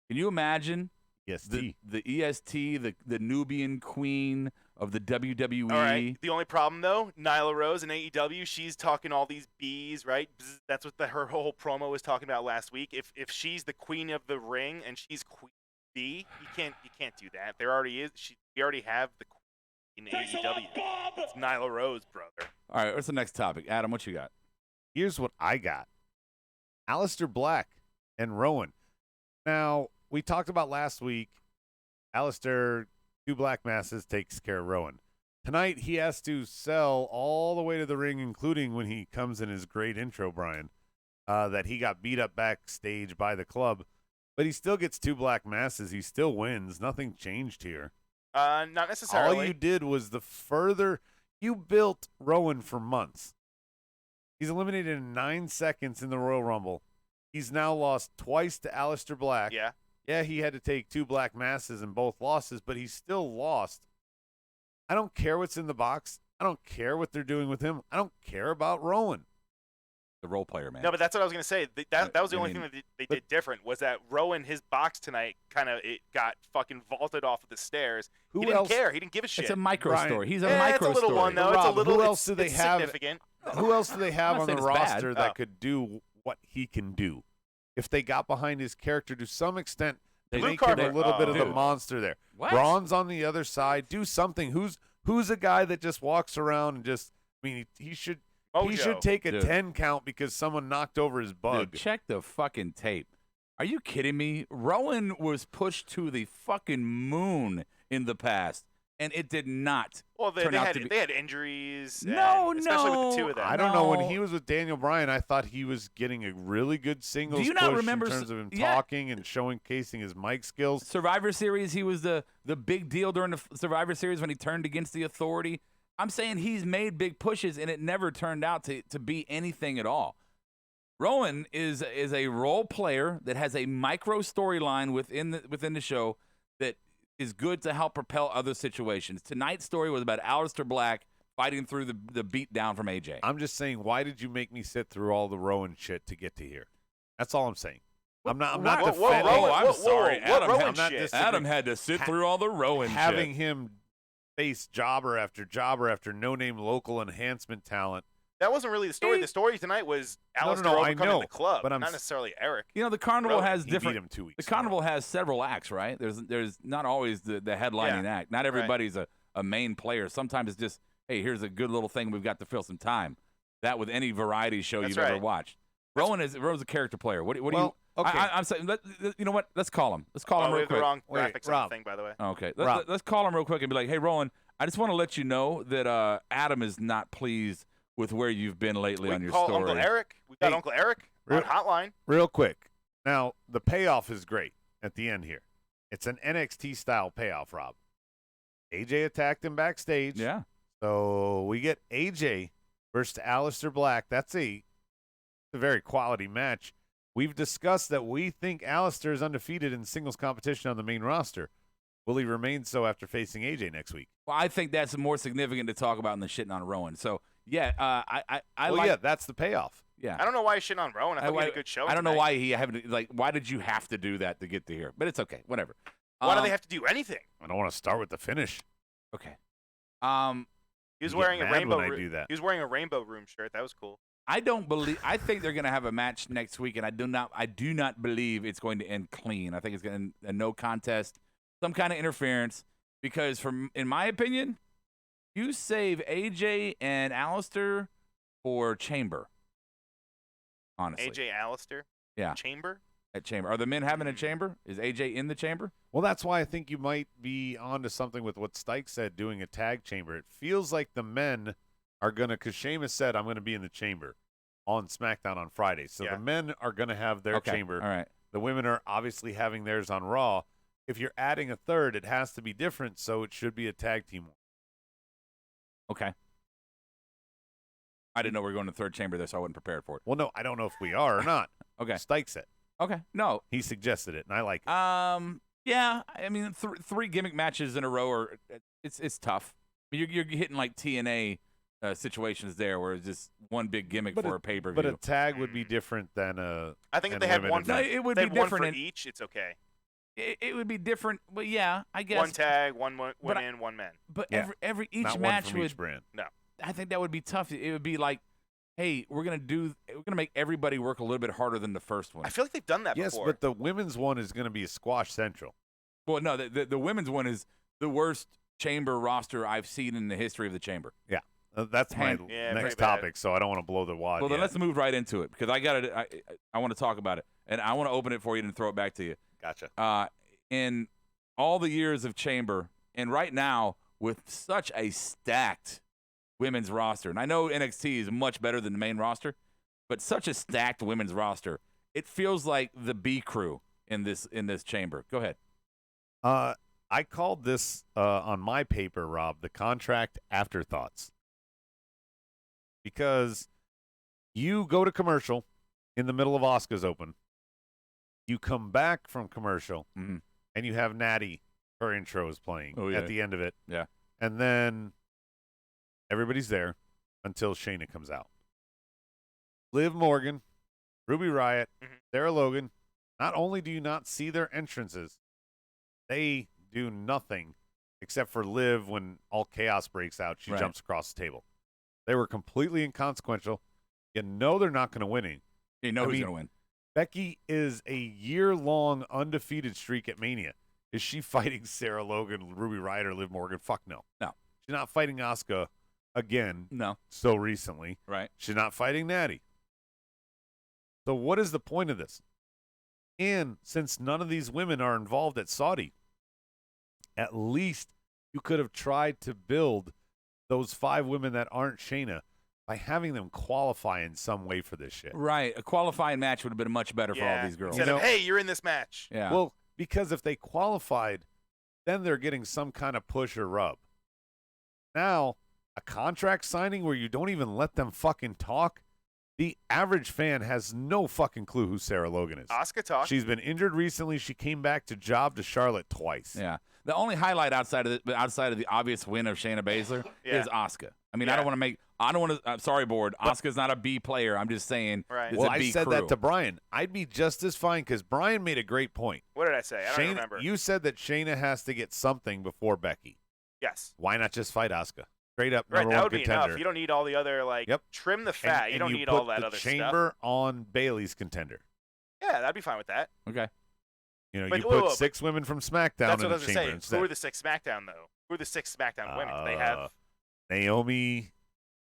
Can you imagine? Yes, The EST, the Nubian queen of the WWE. All right. The only problem, though, Nyla Rose in AEW, she's talking all these B's, right? Bzz, that's what her whole promo was talking about last week. If she's the queen of the ring and she's Queen B, you can't do that. There already is. We already have the queen in AEW. It's Nyla Rose, brother. All right, what's the next topic? Adam, what you got? Here's what I got. Aleister Black and Rowan. Now, we talked about last week, Aleister, 2 black masses, takes care of Rowan. Tonight, he has to sell all the way to the ring, including when he comes in his great intro, Brian, that he got beat up backstage by the club. But he still gets 2 black masses. He still wins. Nothing changed here. Not necessarily. All you did was you built Rowan for months. He's eliminated in 9 seconds in the Royal Rumble. He's now lost twice to Aleister Black. Yeah. Yeah, he had to take 2 black masses in both losses, but he's still lost. I don't care what's in the box. I don't care what they're doing with him. I don't care about Rowan. The role player, man. No, but that's what I was going to say. That was the only thing that they but- did different was that Rowan, his box tonight, it got fucking vaulted off of the stairs. Who He didn't else- care. He didn't give a shit. It's a micro Brian, story. He's a Yeah, micro it's a little story. one, though. Rob, it's a little, who else do they it's have? significant. Who else do they have I'm on not the saying it's bad. roster that Oh. could do what he can do? If they got behind his character to some extent, They- make Blue him a carpet. little bit of the Dude. monster there. What? Braun's on the other side. Do something. Who's a guy that just walks around and just? I mean, he should Mojo. take a Dude. 10 count because someone knocked over his bug. Dude, check the fucking tape. Are you kidding me? Rowan was pushed to the fucking moon in the past, and it did not. Well, they turn out had to be- they had injuries. No, especially with the two no. of them. I don't know. When No. he was with Daniel Bryan, I thought he was getting a really good singles Do you not push remember in terms of him yeah. talking and showcasing his mic skills. Survivor Series, he was the big deal during the Survivor Series when he turned against the Authority. I'm saying he's made big pushes, and it never turned out to be anything at all. Rowan is a role player that has a micro storyline within the show that is good to help propel other situations. Tonight's story was about Aleister Black fighting through the beat down from AJ. I'm just saying, why did you make me sit through all the Rowan shit to get to here? That's all I'm saying. I'm not Whoa, defending. Rowan, I'm sorry. what Adam, Rowan I'm not shit? dis- Adam had to sit through all the Rowan having shit. him face jobber after jobber after no-name local enhancement talent. That wasn't really the story. The story tonight was Aleister no, I overcoming know, the club, but I'm not s- necessarily Eric. You know, the carnival Rowan, has He different. beat him 2 weeks. The carnival has several acts, right? There's not always the headlining act. Not everybody's a main player. Sometimes it's just, hey, here's a good little thing we've got to fill some time. That with any variety show That's you've ever right. watched. Rowan's a character player. What do you? okay. I'm saying, you know what? Let's call him. Let's call him we real have the quick. wrong Wait, graphics on Rob. the thing, by the way. Okay, Rob. let's call him real quick and be like, hey, Rowan, I just want to let you know that Adam is not pleased with where you've been lately We on your call story. Uncle Eric. We've got Hey, Uncle Eric real- on Hotline. Real quick. Now, the payoff is great at the end here. It's an NXT-style payoff, Rob. AJ attacked him backstage. Yeah. So we get AJ versus Aleister Black. That's a very quality match. We've discussed that we think Aleister is undefeated in singles competition on the main roster. Will he remain so after facing AJ next week? Well, I think that's more significant to talk about than shitting on Rowan. So, yeah, I Well, like. yeah, that's the payoff. Yeah. I don't know why he's shitting on Rowan. I thought we had a good show. I don't know tonight. why he haven't why did you have to do that to get to here? But it's okay, whatever. Why do they have to do anything? I don't want to start with the finish. Okay. He was You get wearing a mad rainbow. when I do that. He was wearing a rainbow room shirt. That was cool. I think they're going to have a match next week, and I do not believe it's going to end clean. I think it's going to a no contest, some kind of interference, because in my opinion, you save AJ and Alistair for Chamber. Honestly. AJ Alistair. Yeah. Chamber. At Chamber. Are the men having a Chamber? Is AJ in the Chamber? Well, that's why I think you might be onto something with what Stike said, doing a tag chamber. It feels like the men are going to, because Sheamus said, I'm going to be in the chamber on SmackDown on Friday. So the men are going to have their chamber. All right. The women are obviously having theirs on Raw. If you're adding a third, it has to be different, so it should be a tag team one. Okay. I didn't know we were going to the third chamber there, so I wasn't prepared for it. Well, no, I don't know if we are or not. Okay. Stike said. Okay. No. He suggested it, and I like it. Yeah. I mean, three gimmick matches in a row it's tough. You're hitting like TNA situations there, where it's just one big gimmick for a pay per view. But a tag would be different than a. I think if they had one. No, it would they be had different one for each. It's okay. It would be different, but yeah, I guess One tag, one women, one men. But Yeah. each Not match one from would. each brand. No. I think that would be tough. It would be like, hey, we're gonna make everybody work a little bit harder than the first one. I feel like they've done that Yes, before. but the women's one is going to be a squash central. Well, no, the women's one is the worst chamber roster I've seen in the history of the chamber. Yeah. That's my Yeah, next pretty bad. topic, so I don't want to blow the wad. Well, then yet. let's move right into it, because I want to talk about it, and I want to open it for you and throw it back to you. Gotcha. In all the years of chamber, and right now with such a stacked women's roster, and I know NXT is much better than the main roster, but such a stacked women's roster, it feels like the B crew in this chamber. Go ahead. I called this on my paper, Rob, the contract afterthoughts. Because you go to commercial in the middle of Asuka's Open, you come back from commercial, and you have Natty, her intro is playing at the end of it. Yeah. And then everybody's there until Shayna comes out. Liv Morgan, Ruby Riott, Sarah Logan, not only do you not see their entrances, they do nothing except for Liv when all chaos breaks out. She jumps across the table. They were completely inconsequential. You know they're not going to win. You know who's going to win. Becky is a year-long undefeated streak at Mania. Is she fighting Sarah Logan, Ruby Riott, or Liv Morgan? Fuck no. No. She's not fighting Asuka again. No. So recently. Right. She's not fighting Natty. So what is the point of this? And since none of these women are involved at Saudi, at least you could have tried to build those 5 women that aren't Shayna by having them qualify in some way for this shit. Right. A qualifying match would have been much better for all these girls. Instead of, hey, you're in this match. Yeah. Well, because if they qualified, then they're getting some kind of push or rub. Now, a contract signing where you don't even let them fucking talk, the average fan has no fucking clue who Sarah Logan is. Asuka talk. She's been injured recently. She came back to job to Charlotte twice. Yeah. The only highlight outside of the obvious win of Shayna Baszler is Asuka. I mean, I don't want to. I'm sorry, board. Asuka's not a B player. I'm just saying. Right. It's Well, a B I said crew. that to Brian. I'd be just as fine because Brian made a great point. What did I say? I don't Shayna, remember. you said that Shayna has to get something before Becky. Yes. Why not just fight Asuka? Straight up Right. number That one would be contender. enough. You don't need all the other trim the fat. And you don't you need put all that the other chamber on Bailey's contender. Yeah, that'd be fine with that. Okay. You know, But you wait, put wait, 6 women from SmackDown That's in what I the was chamber gonna say. instead. Who are the 6 SmackDown though? Who are the 6 SmackDown women? Do they have? Naomi.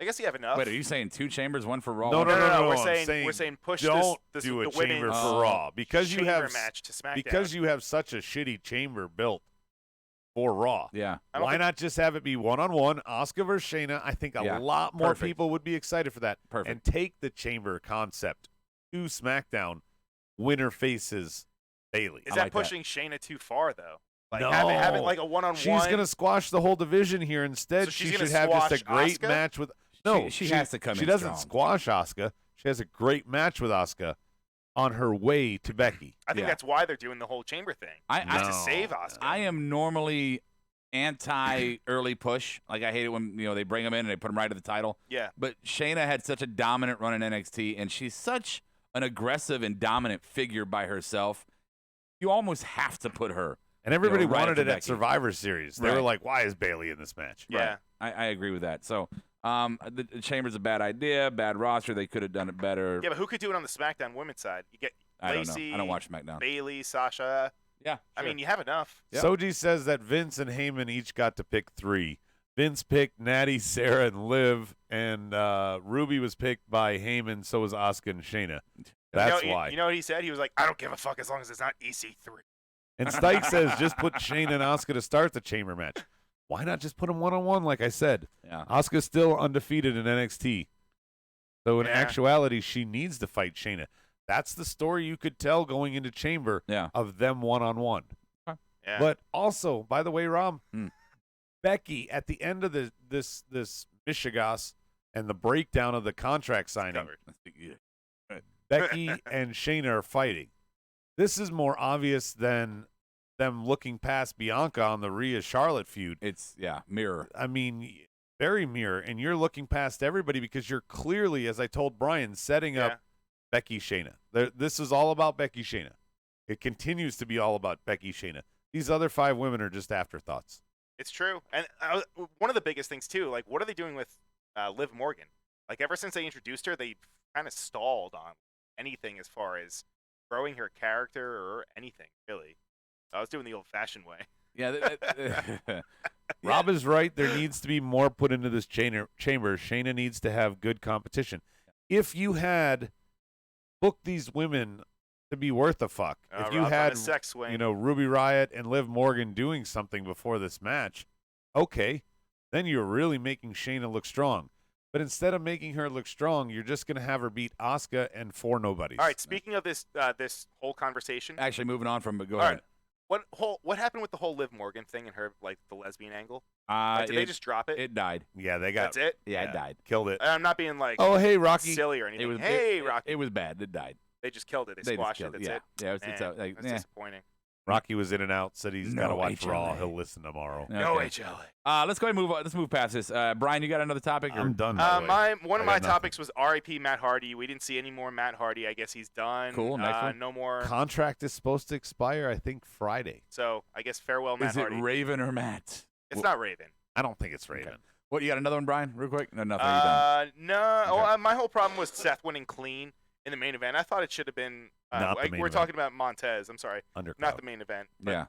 I guess you have enough. Wait, are you saying 2 chambers, one for Raw? No, one no, for- no, no. We're I'm saying push don't this do a the chamber women's for Raw because you chamber have match to SmackDown. because you have such a shitty chamber built for Raw. Yeah. Why not just have it be one-on-one, Asuka versus Shayna? I think a lot more Perfect. people would be excited for that. Perfect. And take the chamber concept to SmackDown. Winner faces Bailey. Is I that like that. pushing Shayna too far though? Like No. have it like a one-on-one. She's going to squash the whole division here. Instead, So she she's should gonna have just a squash great Asuka? match with. No, She has to come She in doesn't strong. squash Asuka. She has a great match with Asuka on her way to Becky. I think Yeah. that's why they're doing the whole chamber thing. I to save Asuka. I am normally anti-early push. Like, I hate it when they bring them in and they put them right to the title. Yeah. But Shayna had such a dominant run in NXT, and she's such an aggressive and dominant figure by herself. You almost have to put her And everybody right wanted after it at Becky. Survivor Series. They were Right. like, why is Bailey in this match? Yeah. I agree with that. So the Chamber's a bad idea, bad roster. They could have done it better. Yeah, but who could do it on the SmackDown women's side? You get I don't know. Lacey, I don't watch SmackDown. Bailey, Sasha. Yeah, I sure. mean, you have enough. Yep. Soji says that Vince and Heyman each got to pick 3. Vince picked Natty, Sarah, and Liv, and Ruby was picked by Heyman, so was Asuka and Shayna. That's why. You know what he said? He was like, I don't give a fuck as long as it's not EC3. And Stike says just put Shayna and Asuka to start the Chamber match. Why not just put them one-on-one, like I said? Yeah. Asuka's still undefeated in NXT. So in Yeah. actuality, she needs to fight Shayna. That's the story you could tell going into Chamber Yeah. of them one-on-one. Yeah. But also, by the way, Rom, Hmm. Becky, at the end of this Michigas and the breakdown of the contract signing, covered. Becky and Shayna are fighting. This is more obvious than them looking past Bianca on the Rhea Charlotte feud. It's mirror. I mean, very mirror, and you're looking past everybody because you're clearly, as I told Brian, setting up Becky Shayna. This is all about Becky Shayna. It continues to be all about Becky Shayna. These other 5 women are just afterthoughts. It's true. And one of the biggest things, too, like, what are they doing with Liv Morgan? Like, ever since they introduced her, they kind of stalled on anything as far as growing her character or anything, really. I was doing the old-fashioned way. Yeah. Rob is right. There needs to be more put into this chamber. Shayna needs to have good competition. If you had booked these women to be worth a fuck, if you Rob's on had, a sex swing. Ruby Riott and Liv Morgan doing something before this match, okay, then you're really making Shayna look strong. But instead of making her look strong, you're just going to have her beat Asuka and 4 nobodies. All right, speaking of this this whole conversation, Actually, moving on from, but go all ahead. right, what happened with the whole Liv Morgan thing and her, like, the lesbian angle? Did they just drop it? It died. Yeah, they got That's it? Yeah, it died. Killed it. I'm not being, like, Oh, hey, Rocky. silly or anything. It was Rocky. It was bad. It died. They just killed it. They just squashed killed it. That's it. Yeah, it's Man, like, that's disappointing. Rocky was in and out, said he's got to No watch HLA. Raw. He'll listen tomorrow. No Okay. HLA. Let's go ahead and move on. Let's move past this. Brian, you got another topic? I'm done. by the way. One of I my got nothing. topics was RIP Matt Hardy. We didn't see any more Matt Hardy. I guess he's done. Cool, next one. No more. Contract is supposed to expire, I think, Friday. So I guess farewell, Matt Is it Hardy. Raven or Matt? It's not Raven. I don't think it's Raven. What, you got another one, Brian, real quick? No, nothing. You're done. No. Okay. Oh, my whole problem was Seth winning clean in the main event. I thought it should have been. Not the like, main we're event. talking about Montez. I'm sorry, Undercard. not the main event. But Yeah.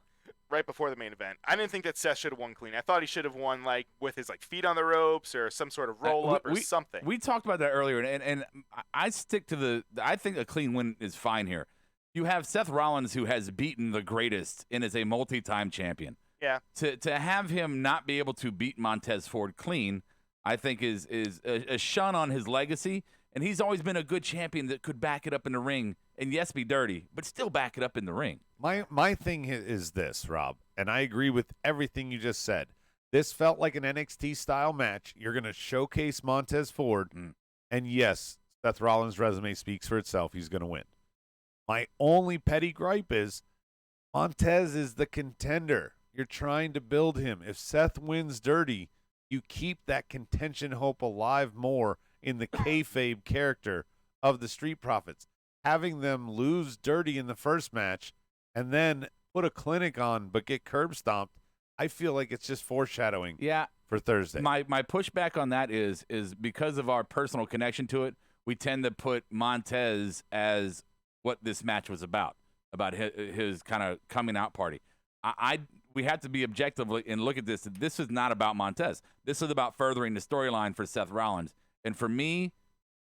right before the main event. I didn't think that Seth should have won clean. I thought he should have won, like, with his, like, feet on the ropes or some sort of roll up or something. We talked about that earlier, and I stick to I think a clean win is fine here. You have Seth Rollins, who has beaten the greatest and is a multi-time champion. Yeah. To have him not be able to beat Montez Ford clean, I think is a shun on his legacy. And he's always been a good champion that could back it up in the ring and, yes, be dirty, but still back it up in the ring. My thing is this, Rob, and I agree with everything you just said. This felt like an NXT-style match. You're going to showcase Montez Ford, and yes, Seth Rollins' resume speaks for itself. He's going to win. My only petty gripe is Montez is the contender. You're trying to build him. If Seth wins dirty, you keep that contention hope alive more in the kayfabe character of the Street Profits. Having them lose dirty in the first match and then put a clinic on but get curb stomped, I feel like it's just foreshadowing for Thursday. My pushback on that is because of our personal connection to it, we tend to put Montez as what this match was about his kind of coming out party. We have to be objective and look at this. This is not about Montez. This is about furthering the storyline for Seth Rollins. And for me,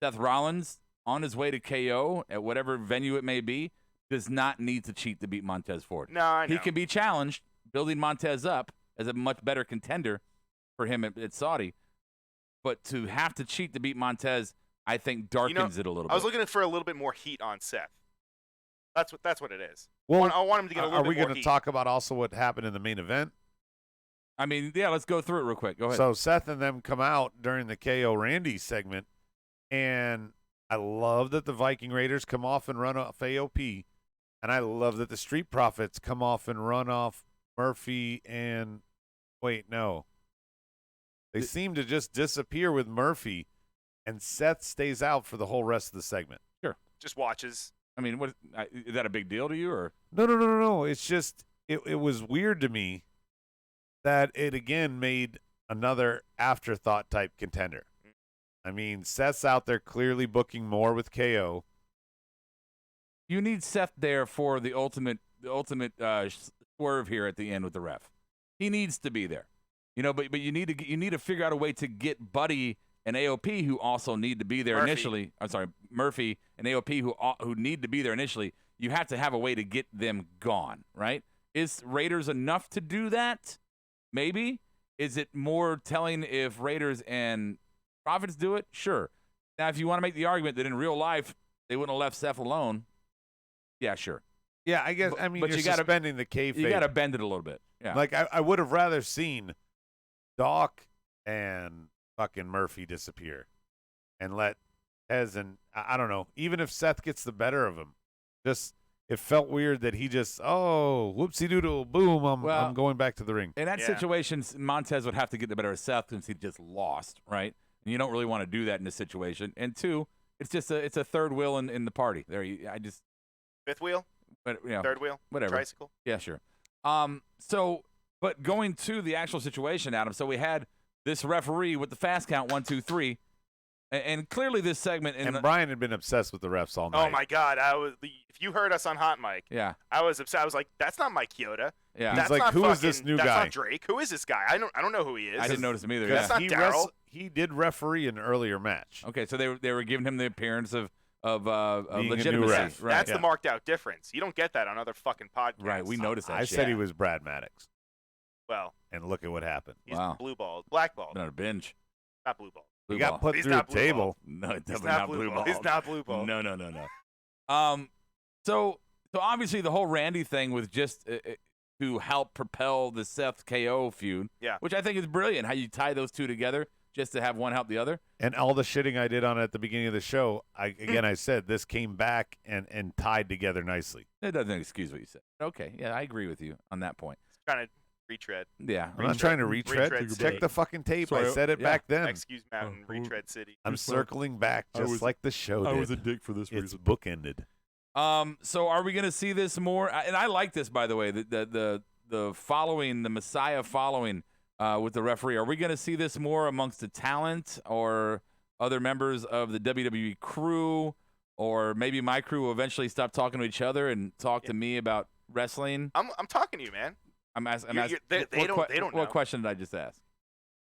Seth Rollins, on his way to KO at whatever venue it may be, does not need to cheat to beat Montez Ford. No, I know. He can be challenged, building Montez up as a much better contender for him at Saudi. But to have to cheat to beat Montez, I think darkens it a little bit. I was looking for a little bit more heat on Seth. That's what it is. Well, I want him to get a little are bit we more going to heat. talk about also what happened in the main event? I mean, yeah, let's go through it real quick. Go ahead. So Seth and them come out during the KO Randy segment, and I love that the Viking Raiders come off and run off AOP, and I love that the Street Profits come off and run off Murphy and wait, no. They seem to just disappear with Murphy, and Seth stays out for the whole rest of the segment. Just watches. I mean, what is that a big deal to you, or No. It's just it was weird to me that it again made another afterthought type contender. I mean, Seth's out there clearly booking more with KO. You need Seth there for the ultimate swerve here at the end with the ref. He needs to be there, But you need to figure out a way to get Buddy and AOP, who also need to be there initially. I'm sorry, Murphy and AOP, who need to be there initially. You have to have a way to get them gone, right? Is Raiders enough to do that? Maybe. Is it more telling if Raiders and Profits do it? Sure. Now, if you want to make the argument that in real life they wouldn't have left Seth alone, yeah, sure. Yeah, I guess. I mean, you're suspending the kayfabe. You got to bend it a little bit. Yeah. Like I would have rather seen Doc and fucking Murphy disappear, and let Tez and I don't know. Even if Seth gets the better of him, just it felt weird that he just whoopsie doodle boom. I'm going back to the ring. In that situation, Montez would have to get the better of Seth since he just lost, right? And you don't really want to do that in this situation. And two, it's a third wheel in the party. Fifth wheel, third wheel, whatever, tricycle. Yeah, sure. But going to the actual situation, Adam. So we had this referee with the fast count 1, 2, 3, and clearly this segment. And Brian had been obsessed with the refs all night. Oh my God! If you heard us on Hot Mic, yeah, I was upset. I was like, "That's not Mike Chioda." Yeah, that's he's like, not "Who is this new guy?" That's not Drake. Who is this guy? I don't know who he is. I didn't notice him either. That's not Daryl. He did referee an earlier match. Okay, so they were giving him the appearance of Being legitimacy. a new ref. Right. That's the marked out difference. You don't get that on other fucking podcasts. Right. We noticed that. I said he was Brad Maddox. Well, and look at what happened. He's blackballed. Been on a binge. Not blue ball. He got put through a table. No, definitely not blue ball. He's not blue ball. No. So obviously the whole Randy thing was just to help propel the Seth KO feud. Yeah. Which I think is brilliant. How you tie those two together just to have one help the other. And all the shitting I did on it at the beginning of the show, I said this came back and tied together nicely. It doesn't excuse what you said. Okay, yeah, I agree with you on that point. Trying to retread. Yeah. I'm not trying to retread. Check the fucking tape. Sorry, I said it back then. Excuse Mountain, retread city. I'm circling back just like the show did. I was a dick for this reason. It's bookended. So are we going to see this more? And I like this, by the way, the following, the Messiah following with the referee. Are we going to see this more amongst the talent or other members of the WWE crew? Or maybe my crew will eventually stop talking to each other and talk to me about wrestling? I'm talking to you, man. I'm asking. They don't know. What question did I just ask?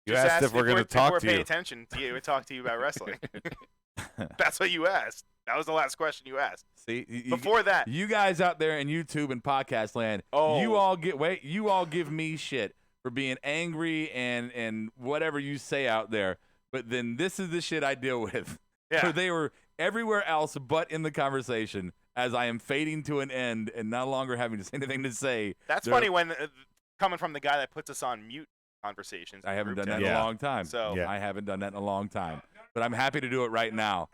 You asked if we're going to talk to you. Pay attention to you. We talk to you about wrestling. That's what you asked. That was the last question you asked. See, before that, you guys out there in YouTube and podcast land, you all give me shit for being angry and whatever you say out there. But then this is the shit I deal with. Yeah. They were everywhere else but in the conversation as I am fading to an end and no longer having anything to say. That's funny when coming from the guy that puts us on mute conversations. I haven't done that in a long time. So I haven't done that in a long time. But I'm happy to do it right now.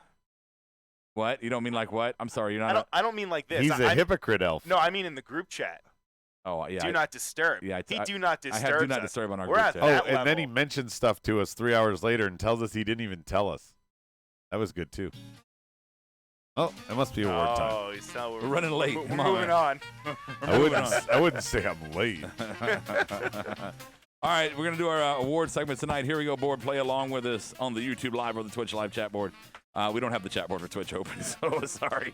What? You don't mean like what? I'm sorry. You're not. I don't mean like this. He's a hypocrite elf. No, I mean in the group chat. Oh, yeah. Do not disturb. Yeah, do not disturb. I have do not disturb on our We're group at chat. that and then he mentioned stuff to us 3 hours later and tells us he didn't even tell us. That was good too. Oh, it must be award time. Oh, we're running late. We're moving on. I wouldn't say I'm late. All right, we're going to do our award segment tonight. Here we go, board. Play along with us on the YouTube Live or the Twitch Live chat board. We don't have the chat board for Twitch open, so sorry.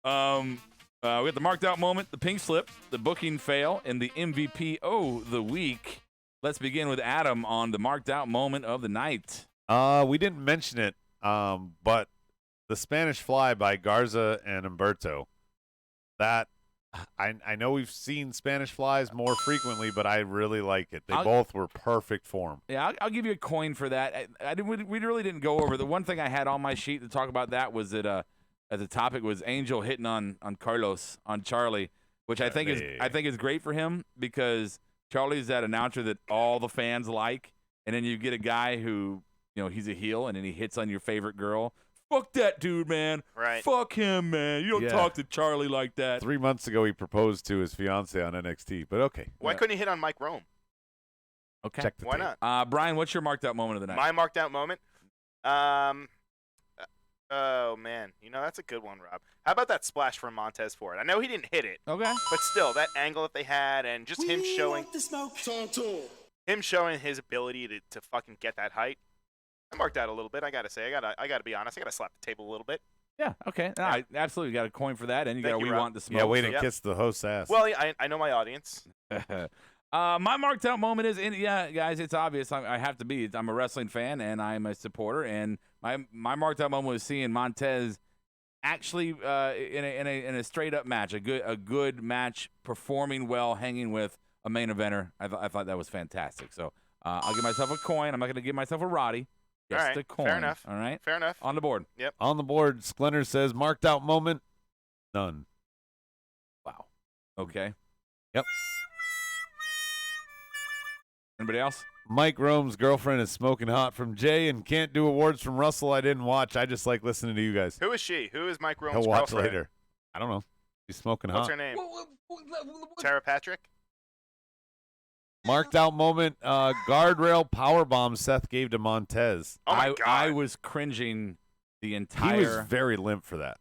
We got the marked out moment, the pink slip, the booking fail, and the MVP of the week. Let's begin with Adam on the marked out moment of the night. We didn't mention it, but the Spanish Fly by Garza and Humberto. That I know we've seen Spanish Flies more frequently, but I really like it. They both were perfect form. Yeah, I'll give you a coin for that. We really didn't go over. The one thing I had on my sheet to talk about that was that as a topic was Angel hitting on Carlos, on Charlie, which I think is great for him because Charlie's that announcer that all the fans like, and then you get a guy who, he's a heel and then he hits on your favorite girl. Fuck that dude, man. Right. Fuck him, man. You don't talk to Charlie like that. 3 months ago, he proposed to his fiance on NXT, but okay. Why couldn't he hit on Mike Rome? Okay. Check the Why tape. not? Brian, what's your marked out moment of the night? My marked out moment? Oh, man. You know, that's a good one, Rob. How about that splash from Montez Ford? I know he didn't hit it, Okay. but still, that angle that they had and just him showing the smoke. Talk to him. him showing his ability to fucking get that height. I marked out a little bit. I gotta say, I gotta be honest. I gotta slap the table a little bit. Yeah. Okay. No, I absolutely got a coin for that, and you got Thank to you, we Rob. want the smoke. Yeah, way so- to kiss the host's ass. Well, I know my audience. My marked out moment is, yeah, guys, it's obvious. I have to be. I'm a wrestling fan and I'm a supporter. And my marked out moment was seeing Montez actually in a straight up match, a good match, performing well, hanging with a main eventer. I thought that was fantastic. So I'll give myself a coin. I'm not going to give myself a Roddy. Just All right, a coin. fair enough. All right. Fair enough. On the board. On the board, Splinter says, marked out moment, none. Wow. Okay. Yep. Anybody else? Mike Rome's girlfriend is smoking hot from Jay and can't do awards from Russell. I didn't watch. I just like listening to you guys. Who is she? Who is Mike Rome's He'll watch girlfriend? later. I don't know. She's smoking What's hot. her name? Tara Patrick? Marked out moment, guardrail powerbomb Seth gave to Montez. Oh, my God. I was cringing the entire. He was very limp for that.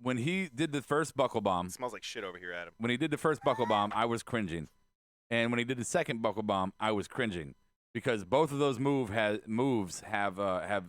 When he did the first buckle bomb. It smells like shit over here, Adam. When he did the first buckle bomb, I was cringing. And when he did the second buckle bomb, I was cringing because both of those moves have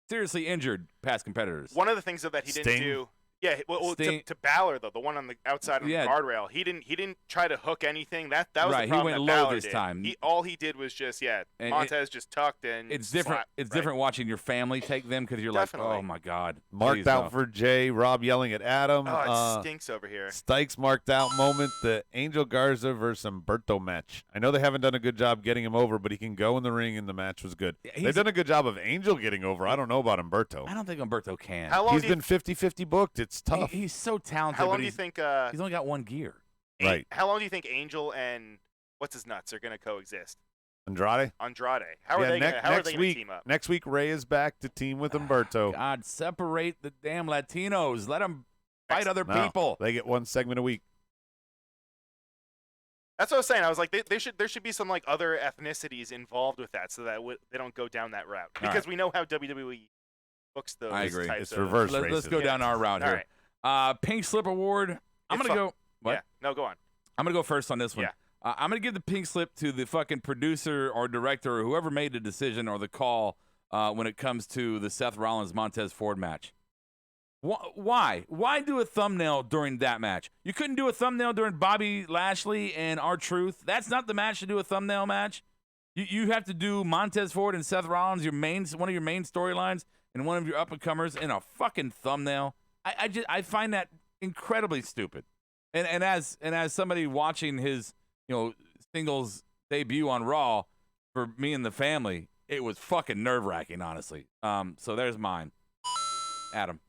seriously injured past competitors. One of the things though that he didn't Sting. do, yeah, well Sting. to Balor though, the one on the outside of Yeah. the guardrail, he didn't try to hook anything. That was Right, the he problem went that low Balor this did. time. All he did was just And Montez just tucked and It's different. slapped, It's right. different watching your family take them because you're Definitely. like, oh my God. Marked please out no. for Jay. Rob yelling at Adam. Oh, it stinks over here. Stykes marked out moment, the Angel Garza versus Humberto match. I know they haven't done a good job getting him over, but he can go in the ring, and the match was good. Yeah, They've done a good job of Angel getting over. I don't know about Humberto. I don't think Humberto can. How long He's do you, been 50-50 booked. It's tough. He's so talented. how long but do you he's, think he's only got one gear. Right. How long do you think Angel and what's his nuts are gonna coexist? Andrade? Andrade. How are they gonna next gonna week, team up? Next week, Ray is back to team with Humberto. God, separate the damn Latinos. Let them fight other No, people. They get one segment a week. That's what I was saying. I was like, there should be some like other ethnicities involved with that, so that they don't go down that route. All Because right. we know how WWE books those. I agree. Types It's of, reverse Let's racism. go down our route All here. right. Pink Slip Award. I'm It's going to fun. go. What? Yeah. No, go on. I'm going to go first on this one. Yeah. I'm going to give the pink slip to the fucking producer or director or whoever made the decision or the call when it comes to the Seth Rollins-Montez Ford match. Why? Why do a thumbnail during that match? You couldn't do a thumbnail during Bobby Lashley and R-Truth. That's not the match to do a thumbnail match. You have to do Montez Ford and Seth Rollins, one of your main storylines, and one of your up-and-comers in a fucking thumbnail. I find that incredibly stupid. And as somebody watching his singles debut on Raw, for me and the family, it was fucking nerve-wracking, honestly. So there's mine. Adam.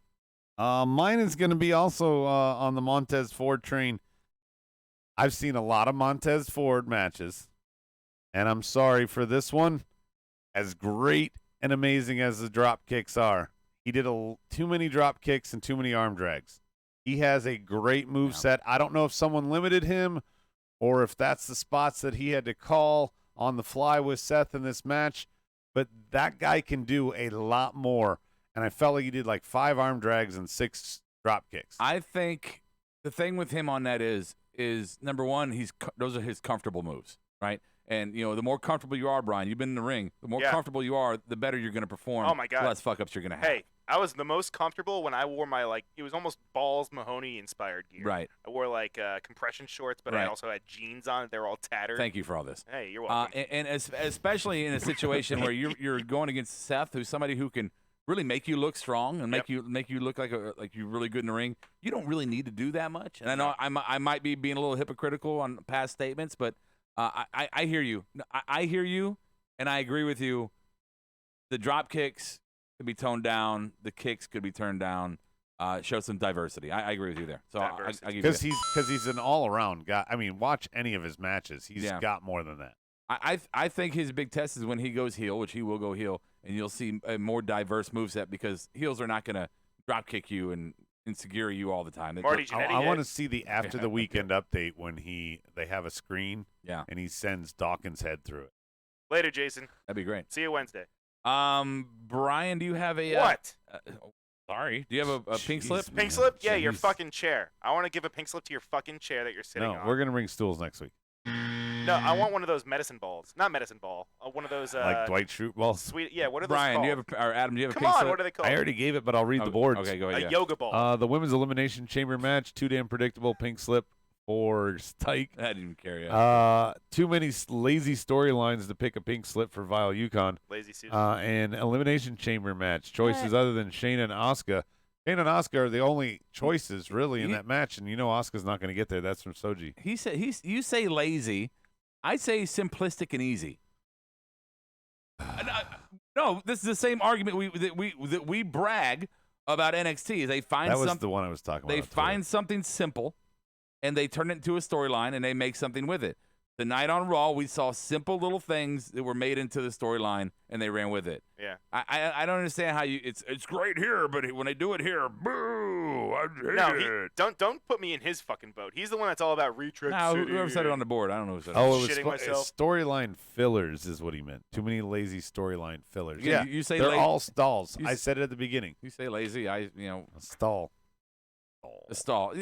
Mine is going to be also on the Montez Ford train. I've seen a lot of Montez Ford matches, and I'm sorry for this one. As great and amazing as the drop kicks are, he did too many drop kicks and too many arm drags. He has a great move set. I don't know if someone limited him or if that's the spots that he had to call on the fly with Seth in this match, but that guy can do a lot more. And I felt like he did like 5 arm drags and 6 drop kicks. I think the thing with him on that is number one, those are his comfortable moves, right? And the more comfortable you are, Brian, you've been in the ring. The more comfortable you are, the better you're going to perform. Oh my God. The less fuck ups you're going to have. Hey, I was the most comfortable when I wore my it was almost Balls Mahoney inspired gear. Right. I wore compression shorts, but I Right. also had jeans on. They were all tattered. Thank you for all this. Hey, you're welcome. Especially in a situation where you're going against Seth, who's somebody who can really make you look strong and make you look like you're really good in the ring. You don't really need to do that much. And I know I might be being a little hypocritical on past statements, but I hear you. I hear you, and I agree with you. The drop kicks could be toned down. The kicks could be turned down. Show some diversity. I agree with you there. So I give you that. Because he's an all-around guy. I mean, watch any of his matches. He's got more than that. I think his big test is when he goes heel, which he will go heel, and you'll see a more diverse moveset because heels are not going to drop kick you and insecure you all the time. Marty Jannetty I did. want to see the after the weekend update when they have a screen Yeah. and he sends Dawkins' head through it. Later, Jason. That'd be great. See you Wednesday. Brian, do you have a What? Sorry, do you have a pink slip? Jeez, Pink man. slip? Yeah, your Jeez. fucking chair. I want to give a pink slip to your fucking chair that you're sitting No, on. we're gonna bring stools next week. No, I want one of those medicine balls. Not medicine ball. One of those. Like Dwight Schrute balls. Sweet. Yeah. What are those Brian, called? do you have or Adam? Do you have a Come pink on. slip? What are they called? I already gave it, but I'll read the boards. Okay, go A ahead. yeah. yoga ball. The women's elimination chamber match. Too damn predictable. Pink slip for Stike. I didn't even care yet. Too many lazy storylines to pick a pink slip for Vile Yukon. Lazy Susan. And elimination chamber match. Choices other than Shayna and Asuka. Shayna and Asuka are the only choices really in that match, and you know Asuka's not going to get there. That's from Soji. He said you say lazy. I say simplistic and easy. No, this is the same argument that we brag about NXT. Is they find That was something. the one I was talking about. They on Twitter. find something simple, and they turn it into a storyline, and they make something with it. Tonight on Raw, we saw simple little things that were made into the storyline, and they ran with it. Yeah. I don't understand how you. It's great here, but when they do it here, boo! I hate it. Don't put me in his fucking boat. He's the one that's all about retread. No, whoever said it on the board, I don't know who said it. Oh, it was Shitting myself. storyline fillers is what he meant. Too many lazy storyline fillers. Yeah, Yeah, you say they're la- all stalls. you I s- said it at the beginning. You say lazy, a Stall. stall.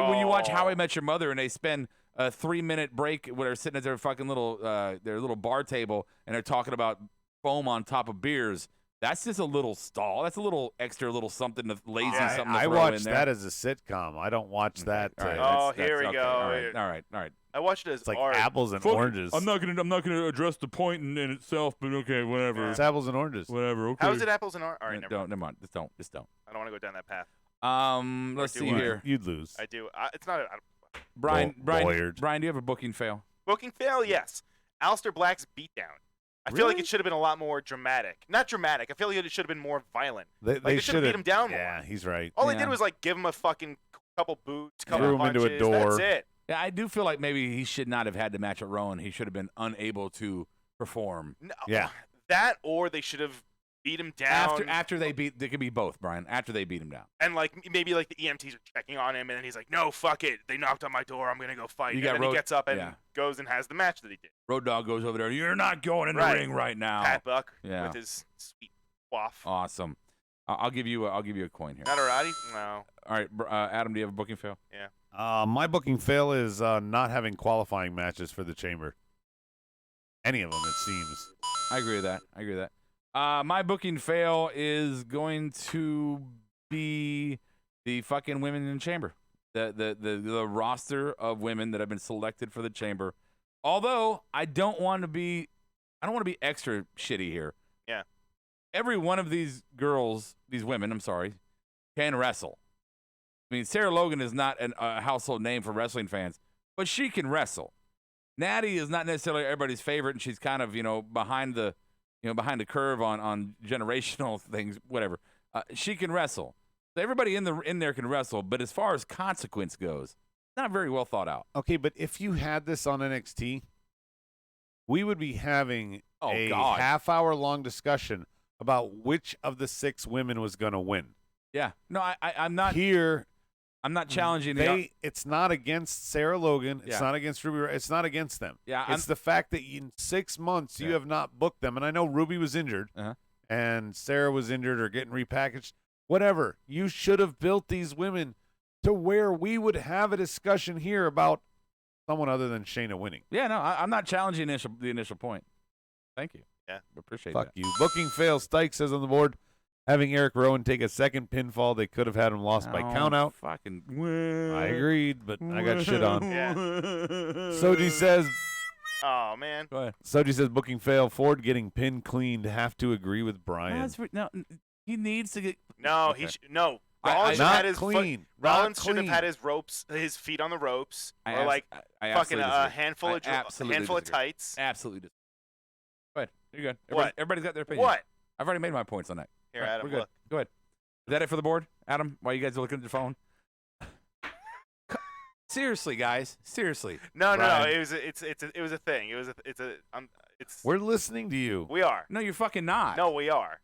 When you watch How I Met Your Mother and they spend a 3-minute break where they're sitting at their fucking little bar table and they're talking about foam on top of beers. That's just a little stall. That's a little extra, little something to lazy something to I throw watch in there. that as a sitcom. I don't watch that. All right, Oh, that's- here we okay, go. All right. I watched it as It's like art. apples and Fuck it. oranges. I'm not gonna address the point in itself, but okay, whatever. It's apples and oranges. Whatever. Okay. How is it apples and orange? All right, never mind. Never mind. Just don't. I don't want to go down that path. Let's do see I? here. You'd lose. I do. It's not. Brian, Lawyered. do you have a booking fail? Booking fail, yes. Aleister Black's beatdown. I feel like it should have been a lot more dramatic. Not dramatic. I feel like it should have been more violent. They should have beat him down more. Yeah, he's right. All they Yeah. did was like give him a fucking couple boots, couple Threw him punches. into a door. That's it. Yeah, I do feel like maybe he should not have had the match at Raw, and he should have been unable to perform. No, Yeah. That or they should have beat him down. After they could be both, Brian. After they beat him down. And like maybe like the EMTs are checking on him, and then he's like, "No, fuck it. They knocked on my door. I'm gonna go fight." You And got then Road- he gets up and yeah. goes and has the match that he did. Road Dogg goes over there. You're not going in the Right. ring right now. Pat Buck Yeah. with his sweet waff. Awesome. I'll give you a coin here. Not already? No. All right, Adam, do you have a booking fail? My booking fail is not having qualifying matches for the chamber. Any of them, it seems. I agree with that. My booking fail is going to be the fucking women in the chamber. The roster of women that have been selected for the chamber. Although I don't want to be extra shitty here. Yeah. Every one of these girls, these women, I'm sorry, can wrestle. I mean, Sarah Logan is not a household name for wrestling fans, but she can wrestle. Natty is not necessarily everybody's favorite, and she's kind of behind the curve on generational things, whatever. She can wrestle. So everybody in there can wrestle, but as far as consequence goes, not very well thought out. Okay, but if you had this on NXT, we would be having a God. half-hour-long discussion about which of the 6 women was going to win. Yeah. No, I'm not. Here, I'm not challenging it's not against Sarah Logan. It's Yeah. not against Ruby. It's not against them. Yeah, it's the fact that in 6 months you Yeah. have not booked them. And I know Ruby was injured, Uh-huh. and Sarah was injured or getting repackaged. Whatever. You should have built these women to where we would have a discussion here about someone other than Shayna winning. Yeah, no, I'm not challenging the initial point. Thank you. Yeah. Appreciate Fuck that. you. Booking fail. Stike says on the board, having Eric Rowan take a second pinfall, they could have had him lost by count out. Fucking. I agreed, but I got shit on. Yeah. Soji says Oh man. Go ahead. Soji says booking fail. Ford getting pinned cleaned. Have to agree with Brian. No, he needs to get. No, Okay. no. I- Rollins should have not had his clean. foot. Not Rollins should have clean. had his feet on the ropes, I or abs- like I fucking absolutely a disagree. handful I of absolutely handful of disagree. tights. Absolutely. Go ahead. You're good. What? Everybody's got their opinion. What? I've already made my points on that. Here, All right, Adam, we're good. look. Go ahead. Is that it for the board, Adam? While you guys are looking at your phone. Seriously, guys. Seriously. No. Brian. It was a thing. It's We're listening to you. we are. No, you're fucking not. No, we are.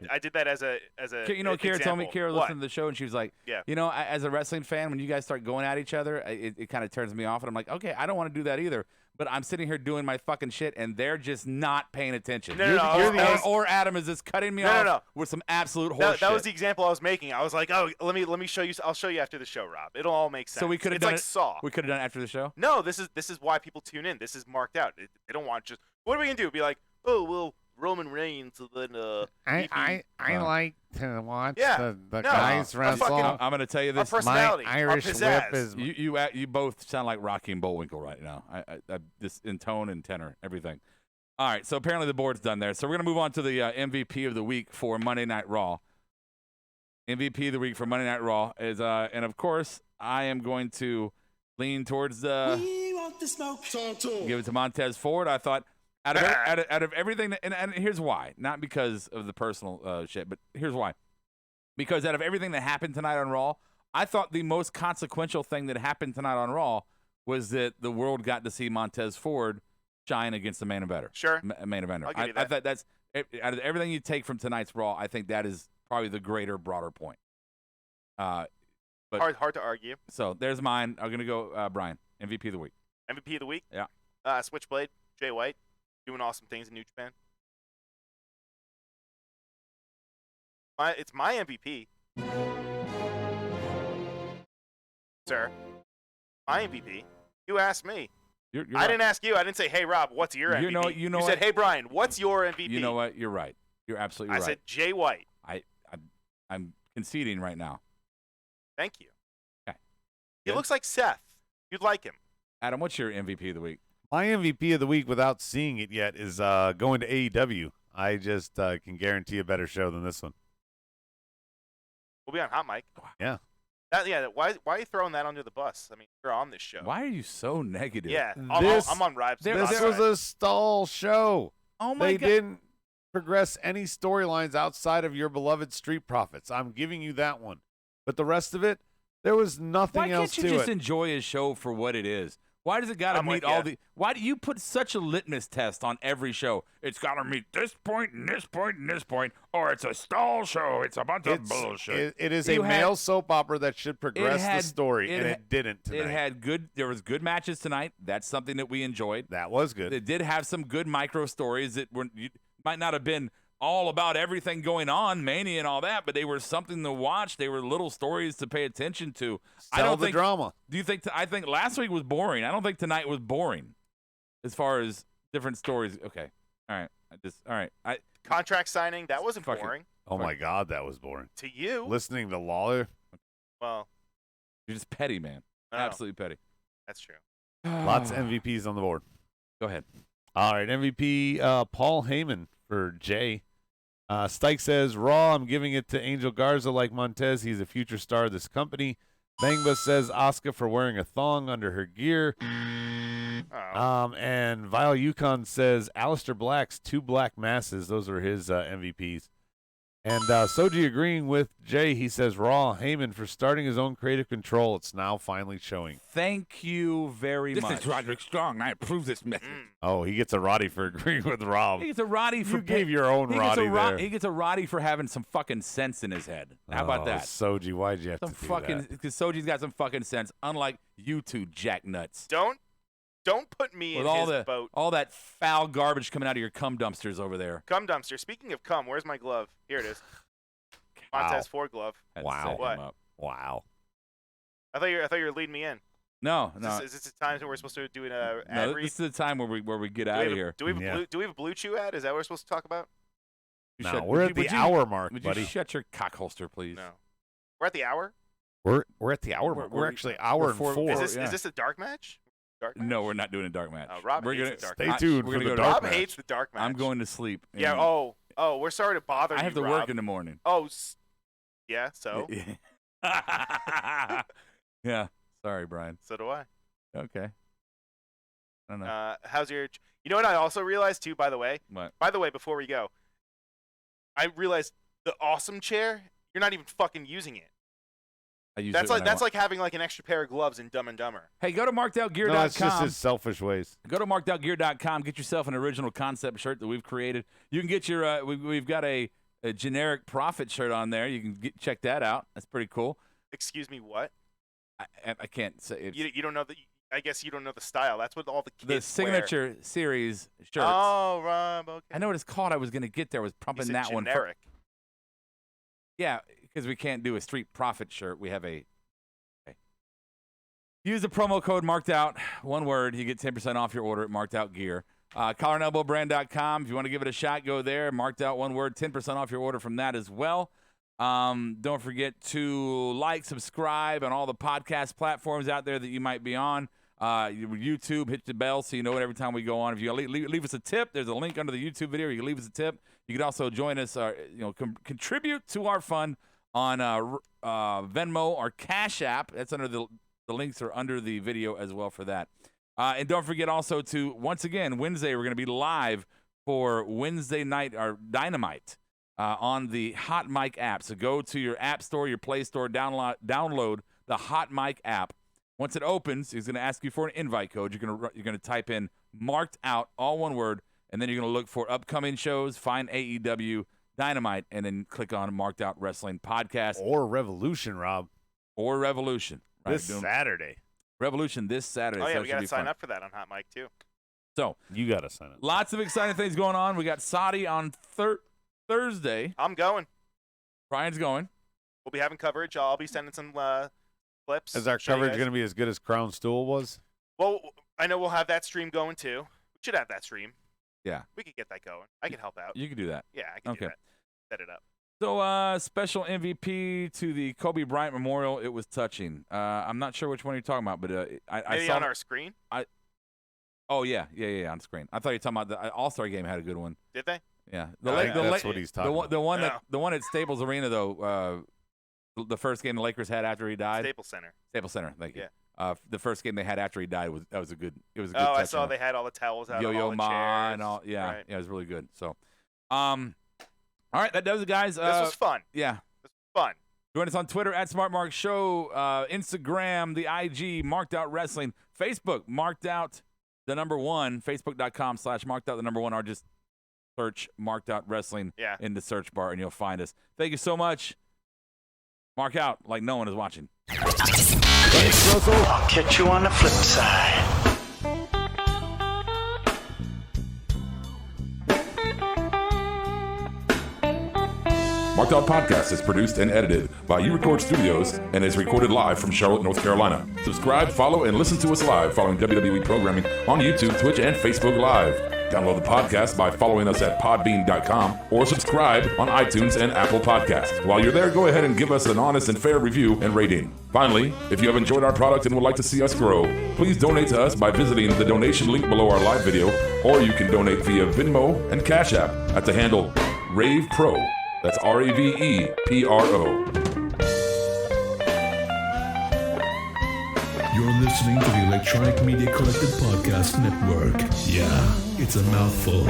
I did that as a You know, Kara told me, Kara What? listened to the show, and she was like, Yeah. you know, as a wrestling fan, when you guys start going at each other, it kind of turns me off. And I'm like, okay, I don't want to do that either. But I'm sitting here doing my fucking shit, and they're just not paying attention. Or Adam is just cutting me off with some absolute horse That was the example I was making. I was like, oh, let me show you. I'll show you after the show, Rob. It'll all make sense. So we could have it's done like it. Saw. We could have done it after the show. No, this is why people tune in. This is marked out. They don't want just. What are we gonna do? Be like, oh well, Roman Reigns and then I like to watch Yeah. the No, guys a wrestle. fucking- I'm going to tell you our this. personality, My Irish our whip pizzazz. is You both sound like Rocky and Bullwinkle right now. I just in tone and tenor, everything. All right, so apparently the board's done there. So we're going to move on to the MVP of the week for Monday Night Raw. MVP of the week for Monday Night Raw is, and of course, I am going to lean towards We want the smoke. give it to Montez Ford. I thought out of everything, and here's why. Not because of the personal shit, but here's why. Because out of everything that happened tonight on Raw, I thought the most consequential thing that happened tonight on Raw was that the world got to see Montez Ford shine against the main eventer. Sure. Main eventer. I'll give you I that. thought that's out of everything you take from tonight's Raw, I think that is probably the greater, broader point. But hard to argue. So there's mine. I'm gonna go Brian, MVP of the week. MVP of the week. Yeah. Switchblade, Jay White, doing awesome things in New Japan. It's my MVP, sir. My MVP. You asked me. You're I right. didn't ask you. I didn't say, "Hey, Rob, what's your MVP?" You know said, what? "Hey, Brian, what's your MVP?" You know what? You're right. You're absolutely I right. said, "Jay White." I'm conceding right now. Thank you. Okay. He Good. looks like Seth. You'd like him. Adam, what's your MVP of the week? My MVP of the week, without seeing it yet, is going to AEW. I just can guarantee a better show than this one. We'll be on Hot Mic. Yeah. Why are you throwing that under the bus? I mean, you're on this show. Why are you so negative? Yeah, This- I'm on Ribes. This was a stall show. Oh my They god. didn't progress any storylines outside of your beloved Street Profits. I'm giving you that one. But the rest of it, there was nothing Why else can't you to just it. enjoy his show for what it is? Why does it got to I'm meet with all ya. the? Why do you put such a litmus test on every show? It's got to meet this point and this point and this point, or it's a stall show. It's a bunch of bullshit. It is You a had- male soap opera that should progress had- the story, it and ha- it didn't tonight. It had good. There was good matches tonight. That's something that we enjoyed. That was good. It did have some good micro stories that might not have been all about everything going on, Mania and all that, but they were something to watch. They were little stories to pay attention to. I Sell don't the think drama. Do you think? I think last week was boring. I don't think tonight was boring, as far as different stories. Okay, all right. All right. Contract signing, that wasn't Fuck it. boring Oh, my God, that was boring. to you. Listening to Lawler, Well, You're just petty, man. no, Absolutely petty. that's true. lots of MVPs on the board. Go ahead. All right, MVP Paul Heyman for Jay. Stike says, Raw, I'm giving it to Angel Garza like Montez. He's a future star of this company. Bangba says Asuka for wearing a thong under her gear. Oh. And Vile Yukon says Aleister Black's 2 black masses. Those are his MVPs. And Soji agreeing with Jay. He says Raw, Heyman for starting his own creative control. It's now finally showing. Thank you very much. This is Roderick Strong. I approve this message. Oh, he gets a Roddy for agreeing with Rob. He gets a Roddy for You gave your own he gets Roddy a there. He gets a Roddy for having some fucking sense in his head. How about that? Soji, why'd you have Some to do fucking that? because Soji's got some fucking sense, unlike you two jacknuts. Don't put me With in all his boat. all that foul garbage coming out of your cum dumpsters over there. Cum dumpster. Speaking of cum, where's my glove? Here it is. Montez Ford glove. Had to Wow. set him What? up. Wow. I thought you were leading me in. No, Is no, this the time that we're supposed to do an ad no. read? This is the time where we get Do out we of have a- here. Do we have Yeah. do we have a Blue Chew ad? Is that what we're supposed to talk about? You No, shut- we're would at you- the would you- hour mark, Would buddy. you shut your cock holster, please? No. We're at the hour. We're at the hour mark. We're- We're actually hour and we're 4. Is yeah. this a dark match? Dark match? No, we're not doing a dark match. Oh, Rob we're hates gonna the dark Stay match. tuned We're for gonna the go to dark Rob match. hates the dark match. I'm going to sleep. Yeah. and Oh, we're sorry to bother you. I have to Rob. work in the morning. Oh, yeah. So Yeah. Sorry, Brian. so do I. Okay. I don't know. How's your? You know what I also realized too. By the way, What? before we go, I realized the awesome chair. You're not even fucking using it. I use That's it when like I that's want. like having like an extra pair of gloves in Dumb and Dumber. Hey, go to markedoutgear.com. No, it's just his selfish ways. Go to markedoutgear.com. Get yourself an original concept shirt that we've created. You can get your. We've got a a generic Prophet shirt on there. You can check that out. That's pretty cool. Excuse me, what? I can't say. You don't know the. I guess you don't know the style. That's what all the kids The signature wear. series shirts. Oh, Rob. Okay. I know what it's called. I was going to get there. I was pumping that one. Generic. Yeah, because we can't do a Street Profit shirt. We have a. Okay. Use the promo code MARKEDOUT. One word. You get 10% off your order at Marked Out Gear. CollarandElbowBrand.com. If you want to give it a shot, go there. Marked Out, one word. 10% off your order from that as well. Don't forget to like, subscribe on all the podcast platforms out there that you might be on. YouTube, hit the bell so you know it every time we go on. If you leave us a tip, there's a link under the YouTube video. You can leave us a tip. You can also join us, contribute to our fund on Venmo or Cash App. That's under the links are under the video as well for that. And don't forget also to, once again, Wednesday, we're going to be live for Wednesday night or Dynamite on the Hot Mic app. So go to your app store, your Play Store, download the Hot Mic app. Once it opens, he's going to ask you for an invite code. You're going to type in Marked Out, all one word, and then you're going to look for upcoming shows, find AEW Dynamite, and then click on Marked Out Wrestling Podcast. Or Revolution, Rob. Or Revolution. Right, This Saturday. Revolution this Saturday. Oh, yeah, so we got to sign up for that on Hot Mic, too. So You got to sign up. lots of exciting things going on. We got Saudi on Thursday. I'm going. Brian's going. We'll be having coverage. I'll be sending some clips. Is our show you coverage guys. going to be as good as Crown Stool was? Well, I know we'll have that stream going, too. We should have that stream. Yeah. We could get that going. I can help out. You can do that. Yeah, I can do Okay. that. Set it up. So special MVP to the Kobe Bryant Memorial. It was touching. I'm not sure which one you're talking about, but I Maybe saw on our screen? Oh, yeah, on screen. I thought you were talking about the All-Star game had a good one. Did they? Yeah. That's what he's talking about. The one Oh. the one at Staples Arena, though, the first game the Lakers had after he died. Staples Center. Staples Center, thank you. Yeah. The first game they had after he died was a good Oh, touch I saw on they had all the towels out on Yo-Yo all the Ma chairs. and all. Yeah, Right. yeah, it was really good. So, all right, that does it, guys. This was fun. Yeah. This was fun. Join us on Twitter at SmartMark Show, Instagram, the IG, Marked Out Wrestling, Facebook, Marked Out the number 1, Facebook.com/Marked Out the number 1, or just search Marked Out Wrestling in the search bar and you'll find us. Thank you so much. Mark out like no one is watching. I'll catch you on the flip side. Marked Out Podcast is produced and edited by U-Record Studios and is recorded live from Charlotte, North Carolina. Subscribe, follow, and listen to us live following WWE programming on YouTube, Twitch, and Facebook Live. Download the podcast by following us at podbean.com or subscribe on iTunes and Apple Podcasts. While you're there, go ahead and give us an honest and fair review and rating. Finally, if you have enjoyed our product and would like to see us grow, please donate to us by visiting the donation link below our live video, or you can donate via Venmo and Cash App at the handle Ravepro. That's RAVEPRO. You're listening to the Electronic Media Collective Podcast Network. Yeah, it's a mouthful.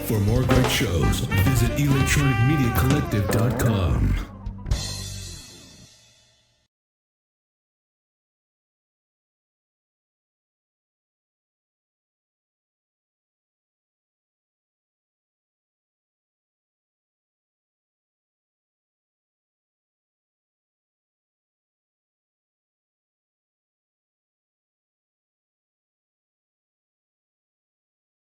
For more great shows, visit electronicmediacollective.com.